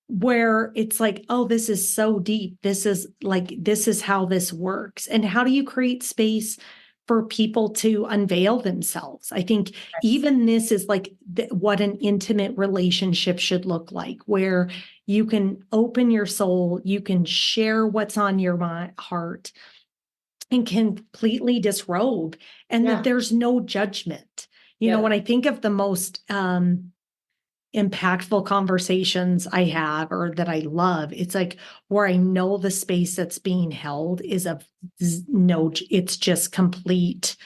Speaker 1: where it's like, oh, this is so deep. This is how this works. And how do you create space for people to unveil themselves? I think even this is like what an intimate relationship should look like, where you can open your soul, you can share what's on your heart, and completely disrobe, and that there's no judgment. When I think of the most impactful conversations I have or that I love, it's like where I know the space that's being held is it's just complete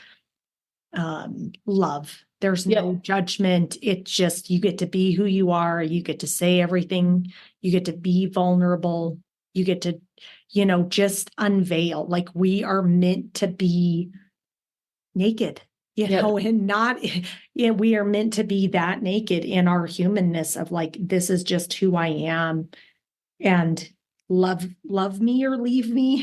Speaker 1: love. There's no judgment. It's just, you get to be who you are. You get to say everything. You get to be vulnerable. You get to, just unveil. Like, we are meant to be naked, and not, we are meant to be that naked in our humanness of like, this is just who I am, and love me or leave me,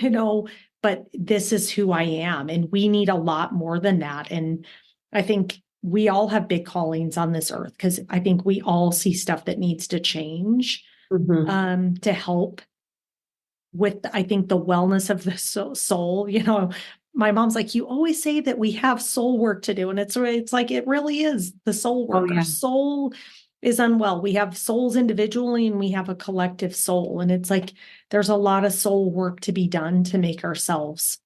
Speaker 1: but this is who I am. And we need a lot more than that. And I think we all have big callings on this earth, because I think we all see stuff that needs to change to help with, I think, the wellness of the soul. My mom's like, you always say that we have soul work to do. And it's like, it really is the soul work. Our soul is unwell. We have souls individually, and we have a collective soul. And it's like, there's a lot of soul work to be done to make ourselves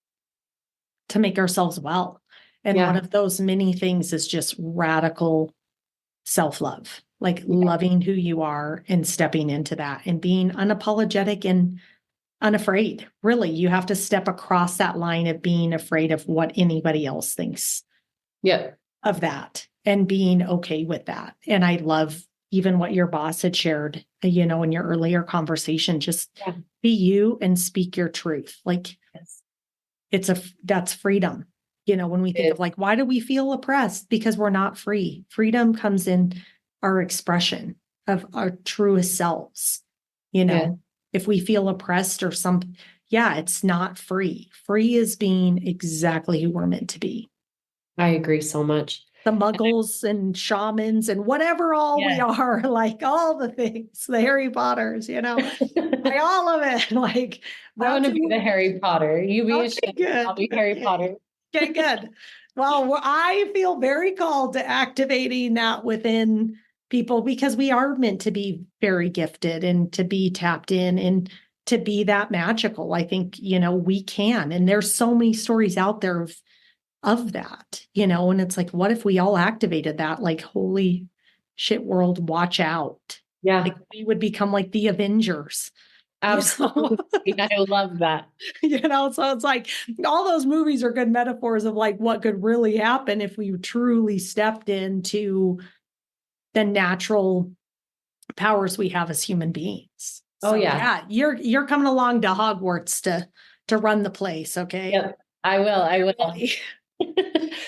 Speaker 1: well. And one of those many things is just radical self-love, like loving who you are and stepping into that and being unapologetic and unafraid. Really, you have to step across that line of being afraid of what anybody else thinks of that, and being okay with that. And I love even what your boss had shared, in your earlier conversation, just be you and speak your truth. Like, that's freedom. When we think of like, why do we feel oppressed? Because we're not free. Freedom comes in our expression of our truest selves. If we feel oppressed or it's not free. Free is being exactly who we're meant to be.
Speaker 2: I agree so much.
Speaker 1: the muggles and shamans and whatever all we are, like all the things, the Harry Potters, like all of it. Like
Speaker 2: I want to be the Harry Potter. You be a
Speaker 1: okay, good.
Speaker 2: I'll be Harry Potter.
Speaker 1: Okay, good. Well, I feel very called to activating that within people because we are meant to be very gifted and to be tapped in and to be that magical. I think, we can. And there's so many stories out there of that, and it's like, what if we all activated that? Like, holy shit, world, watch out.
Speaker 2: Yeah.
Speaker 1: Like we would become like the Avengers.
Speaker 2: Absolutely. I love that.
Speaker 1: So it's like all those movies are good metaphors of like what could really happen if we truly stepped into the natural powers we have as human beings.
Speaker 2: Oh, yeah.
Speaker 1: You're coming along to Hogwarts to run the place, okay?
Speaker 2: Yep. I will.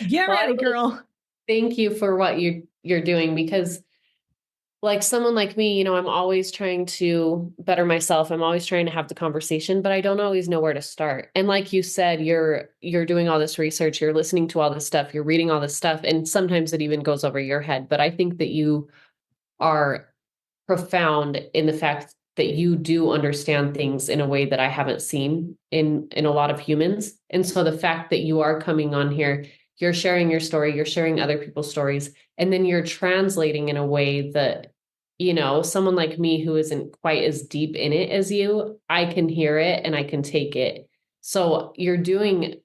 Speaker 1: Get ready, girl.
Speaker 2: Thank you for what you're doing, because like someone like me, I'm always trying to better myself. I'm always trying to have the conversation, but I don't always know where to start. And like you said, you're doing all this research, you're listening to all this stuff, you're reading all this stuff, and sometimes it even goes over your head. But I think that you are profound in the fact that you do understand things in a way that I haven't seen in a lot of humans. And so the fact that you are coming on here, you're sharing your story, you're sharing other people's stories, and then you're translating in a way that, someone like me who isn't quite as deep in it as you, I can hear it and I can take it. So you're doing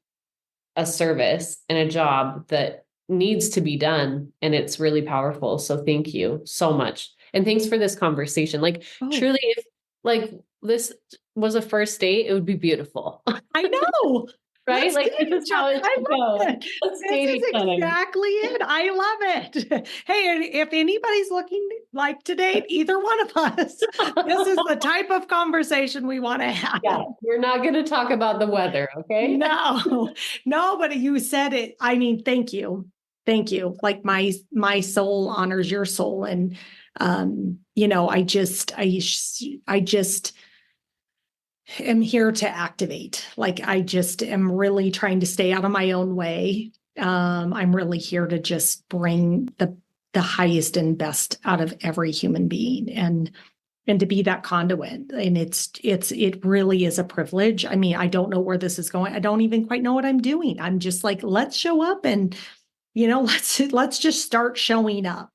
Speaker 2: a service and a job that needs to be done, and it's really powerful. So thank you so much. And thanks for this conversation. Like, truly, if like this was a first date, it would be beautiful.
Speaker 1: I know.
Speaker 2: Right?
Speaker 1: Let's
Speaker 2: like this is how it should go. Let's date each other.
Speaker 1: Exactly it. I love it. Hey, if anybody's looking like to date either one of us, this is the type of conversation we want to have.
Speaker 2: Yeah, we're not going to talk about the weather, okay?
Speaker 1: No, but you said it. I mean, thank you. Thank you. Like my soul honors your soul. And I just am here to activate. Like I just am really trying to stay out of my own way. I'm really here to just bring the highest and best out of every human being and to be that conduit. And it really is a privilege. I mean, I don't know where this is going. I don't even quite know what I'm doing. I'm just like, let's show up and, let's just start showing up.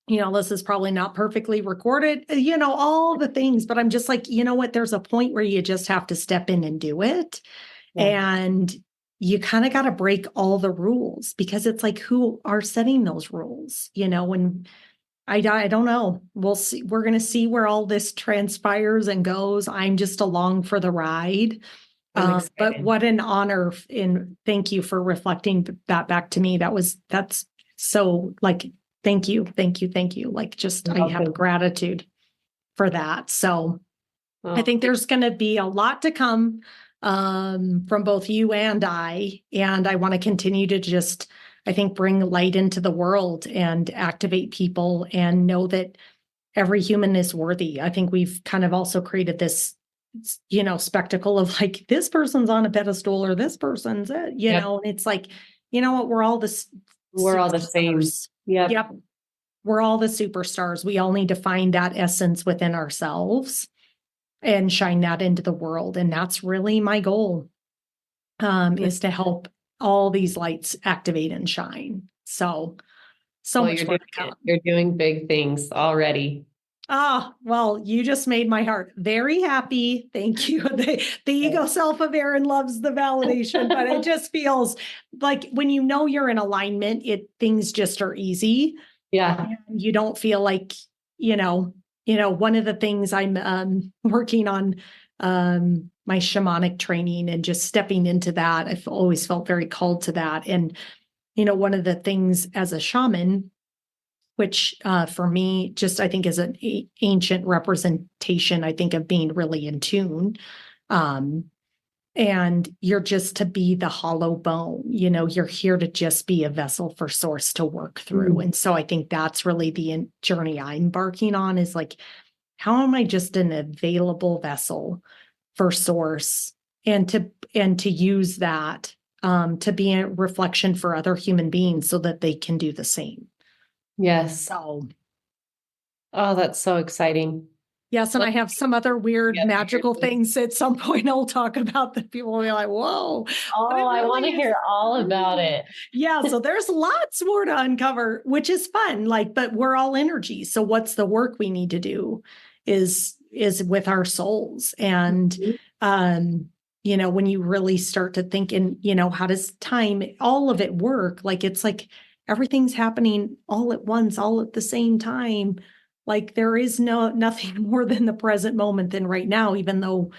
Speaker 1: This is probably not perfectly recorded, all the things, but I'm just like, what, there's a point where you just have to step in and do it. Yeah. And you kind of got to break all the rules because it's like, who are setting those rules, and I don't know. We'll see. We're going to see where all this transpires and goes. I'm just along for the ride. But what an honor, and thank you for reflecting that back to me. That's so like, thank you. Like just, I have gratitude for that. So I think there's going to be a lot to come from both you and I want to continue to just, I think, bring light into the world and activate people and know that every human is worthy. I think we've kind of also created this, spectacle of like, this person's on a pedestal or this person's, and it's like, what, we're all the
Speaker 2: same.
Speaker 1: Yep. We're all the superstars. We all need to find that essence within ourselves and shine that into the world. And that's really my goal, is to help all these lights activate and shine. So much more to come.
Speaker 2: You're doing big things already.
Speaker 1: Well, you just made my heart very happy. Thank you. The ego self of Erin loves the validation, but it just feels like when you're in alignment, things just are easy.
Speaker 2: Yeah.
Speaker 1: You don't feel like, one of the things I'm working on, my shamanic training and just stepping into that. I've always felt very called to that. And, one of the things as a shaman, which for me, just I think is an ancient representation, I think, of being really in tune. And you're just to be the hollow bone, you're here to just be a vessel for source to work through. And so I think that's really the journey I'm embarking on, is like, how am I just an available vessel for source and to use that to be a reflection for other human beings so that they can do the same.
Speaker 2: Yes.
Speaker 1: So,
Speaker 2: Oh, that's so exciting.
Speaker 1: yes, and I have some other weird
Speaker 2: Yes,
Speaker 1: magical things at some point I'll talk about that people will be like, whoa. But it
Speaker 2: Oh, I want to
Speaker 1: really is.
Speaker 2: hear all about it.
Speaker 1: Yeah, so there's lots more to uncover, which is fun. Like, but we're all energy. So what's the work we need to do is with our souls. And
Speaker 2: Mhm.
Speaker 1: when you really start to think in, how does time, all of it work? Like it's like everything's happening all at once, all at the same time. Like there is nothing more than the present moment than right now, even though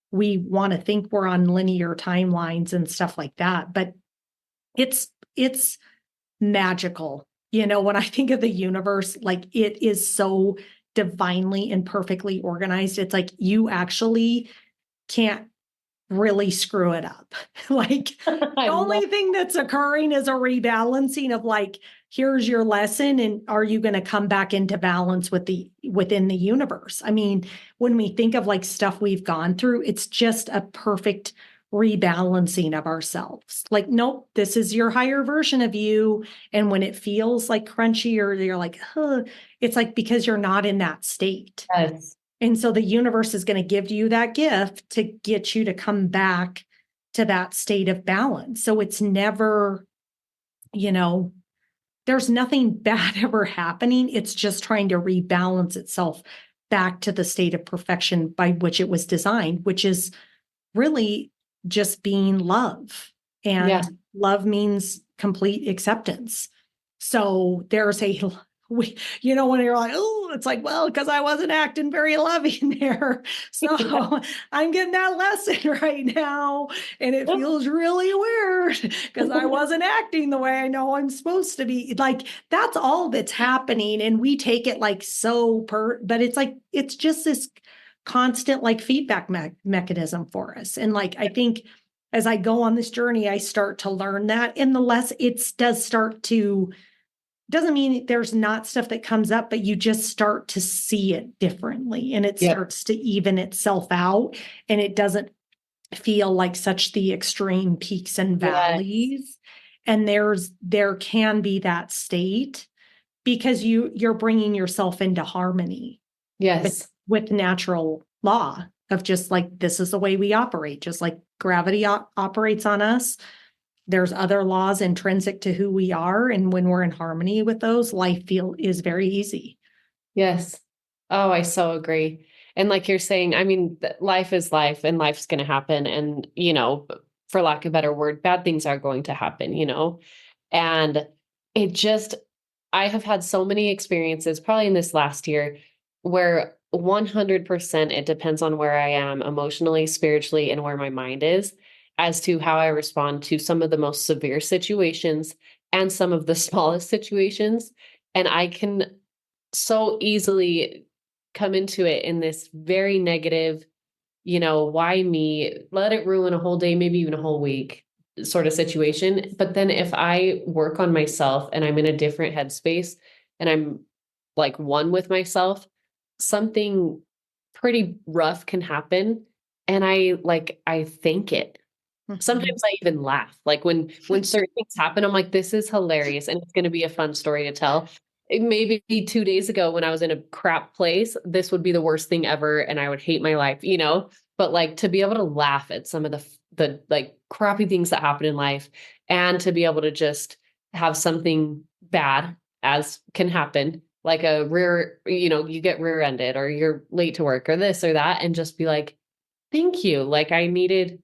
Speaker 1: we want to think we're on linear timelines and stuff like that. But it's magical. When I think of the universe, like it is so divinely and perfectly organized. It's like you actually can't really screw it up. Like
Speaker 2: I
Speaker 1: the
Speaker 2: love
Speaker 1: only thing that's occurring is a rebalancing of like, here's your lesson. And are you going to come back into balance within the universe? I mean, when we think of like stuff we've gone through, it's just a perfect rebalancing of ourselves. Like, nope, this is your higher version of you. And when it feels like crunchy or you're like, huh, it's like because you're not in that state.
Speaker 2: Yes.
Speaker 1: And so the universe is going to give you that gift to get you to come back to that state of balance. So it's never, there's nothing bad ever happening. It's just trying to rebalance itself back to the state of perfection by which it was designed, which is really just being love.
Speaker 2: Yeah.
Speaker 1: And love means complete acceptance. So there's when you're like, oh, it's like, well, because I wasn't acting very loving there. So
Speaker 2: Yeah.
Speaker 1: I'm getting that lesson right now. And it feels really weird because I wasn't acting the way I know I'm supposed to be. Like, that's all that's happening. And we take it like but it's like, it's just this constant like feedback mechanism for us. And like, I think as I go on this journey, I start to learn that. And the less it does start to, doesn't mean there's not stuff that comes up, but you just start to see it differently and it
Speaker 2: Yep.
Speaker 1: starts to even itself out and it doesn't feel like such the extreme peaks and
Speaker 2: Yes.
Speaker 1: valleys. And there can be that state because you're bringing yourself into harmony
Speaker 2: Yes.
Speaker 1: with natural law of just like, this is the way we operate, just like gravity operates on us. There's other laws intrinsic to who we are. And when we're in harmony with those, life is very easy.
Speaker 2: Yes. Oh, I so agree. And like you're saying, I mean, life is life and life's going to happen. And, for lack of a better word, bad things are going to happen. And it just, I have had so many experiences, probably in this last year, where 100% it depends on where I am emotionally, spiritually, and where my mind is as to how I respond to some of the most severe situations and some of the smallest situations. And I can so easily come into it in this very negative, why me? Let it ruin a whole day, maybe even a whole week sort of situation. But then if I work on myself and I'm in a different headspace and I'm like one with myself, something pretty rough can happen. And I think it. Sometimes I even laugh. Like when certain things happen, I'm like, this is hilarious and it's going to be a fun story to tell. Maybe 2 days ago when I was in a crap place, this would be the worst thing ever and I would hate my life. But like to be able to laugh at some of the like crappy things that happen in life and to be able to just have something bad as can happen, like a you get rear-ended or you're late to work or this or that, and just be like, thank you. Like I needed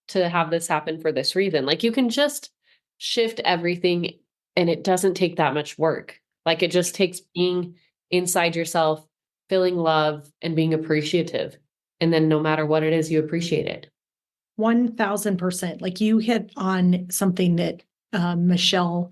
Speaker 2: to have this happen for this reason. Like you can just shift everything and it doesn't take that much work. Like it just takes being inside yourself, feeling love and being appreciative. And then no matter what it is, you appreciate it.
Speaker 1: 1000%. Like you hit on something that Michelle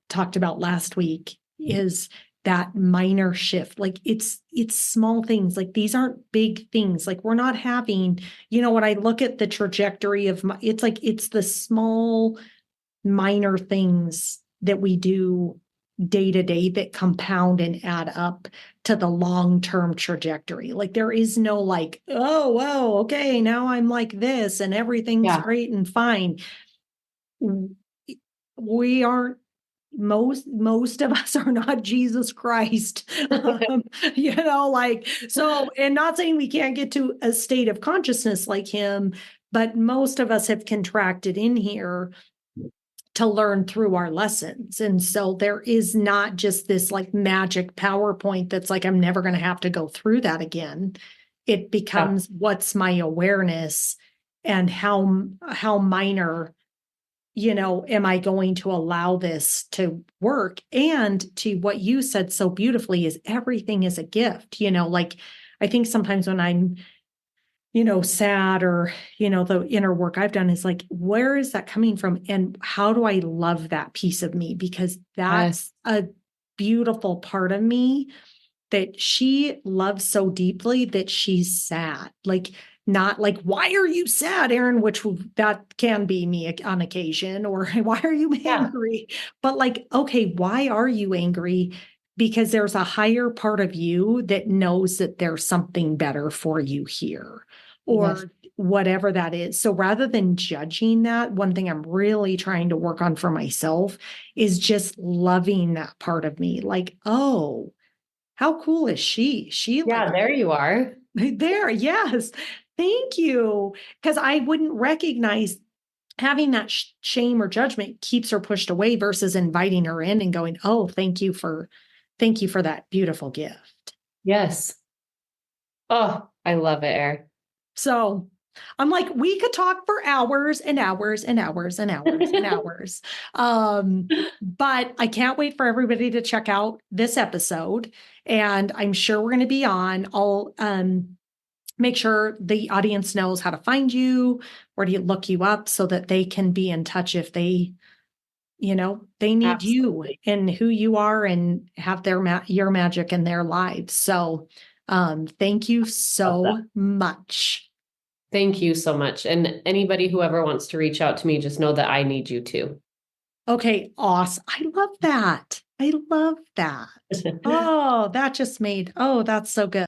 Speaker 1: talked about last week is that minor shift. Like it's small things. Like these aren't big things. Like we're not having, when I look at the trajectory of it's like it's the small minor things that we do day to day that compound and add up to the long-term trajectory. Like there is no like, oh, whoa, okay, now I'm like this and everything's
Speaker 2: Yeah.
Speaker 1: great and fine. we aren't, most of us are not Jesus Christ. Like, so, and not saying we can't get to a state of consciousness like him, but most of us have contracted in here to learn through our lessons. And so there is not just this like magic PowerPoint that's like, I'm never going to have to go through that again. It becomes what's my awareness and how minor, am I going to allow this to work? And to what you said so beautifully is everything is a gift, like I think sometimes when I'm sad or, the inner work I've done is like, where is that coming from? And how do I love that piece of me? Because that's a beautiful part of me that she loves so deeply that she's sad. Like, not like, why are you sad, Erin? Which that can be me on occasion, or why are you angry? But like, okay, why are you angry? Because there's a higher part of you that knows that there's something better for you here, or whatever that is. So rather than judging that, one thing I'm really trying to work on for myself is just loving that part of me. Like, oh, how cool is she?
Speaker 2: There you are.
Speaker 1: There, yes. Thank you. Because I wouldn't recognize having that shame or judgment keeps her pushed away versus inviting her in and going, oh, thank you for that beautiful gift.
Speaker 2: Yes. Oh, I love it, Erin.
Speaker 1: So I'm like, we could talk for hours and hours and hours and hours and hours. But I can't wait for everybody to check out this episode. And I'm sure we're going to be on. I'll make sure the audience knows how to find you, where do you look you up so that they can be in touch if they, they need you and who you are and have your magic in their lives. So thank you so much.
Speaker 2: Thank you so much. And anybody who ever wants to reach out to me, just know that I need you too.
Speaker 1: Okay, awesome. I love that. I love that. Oh, that's so good.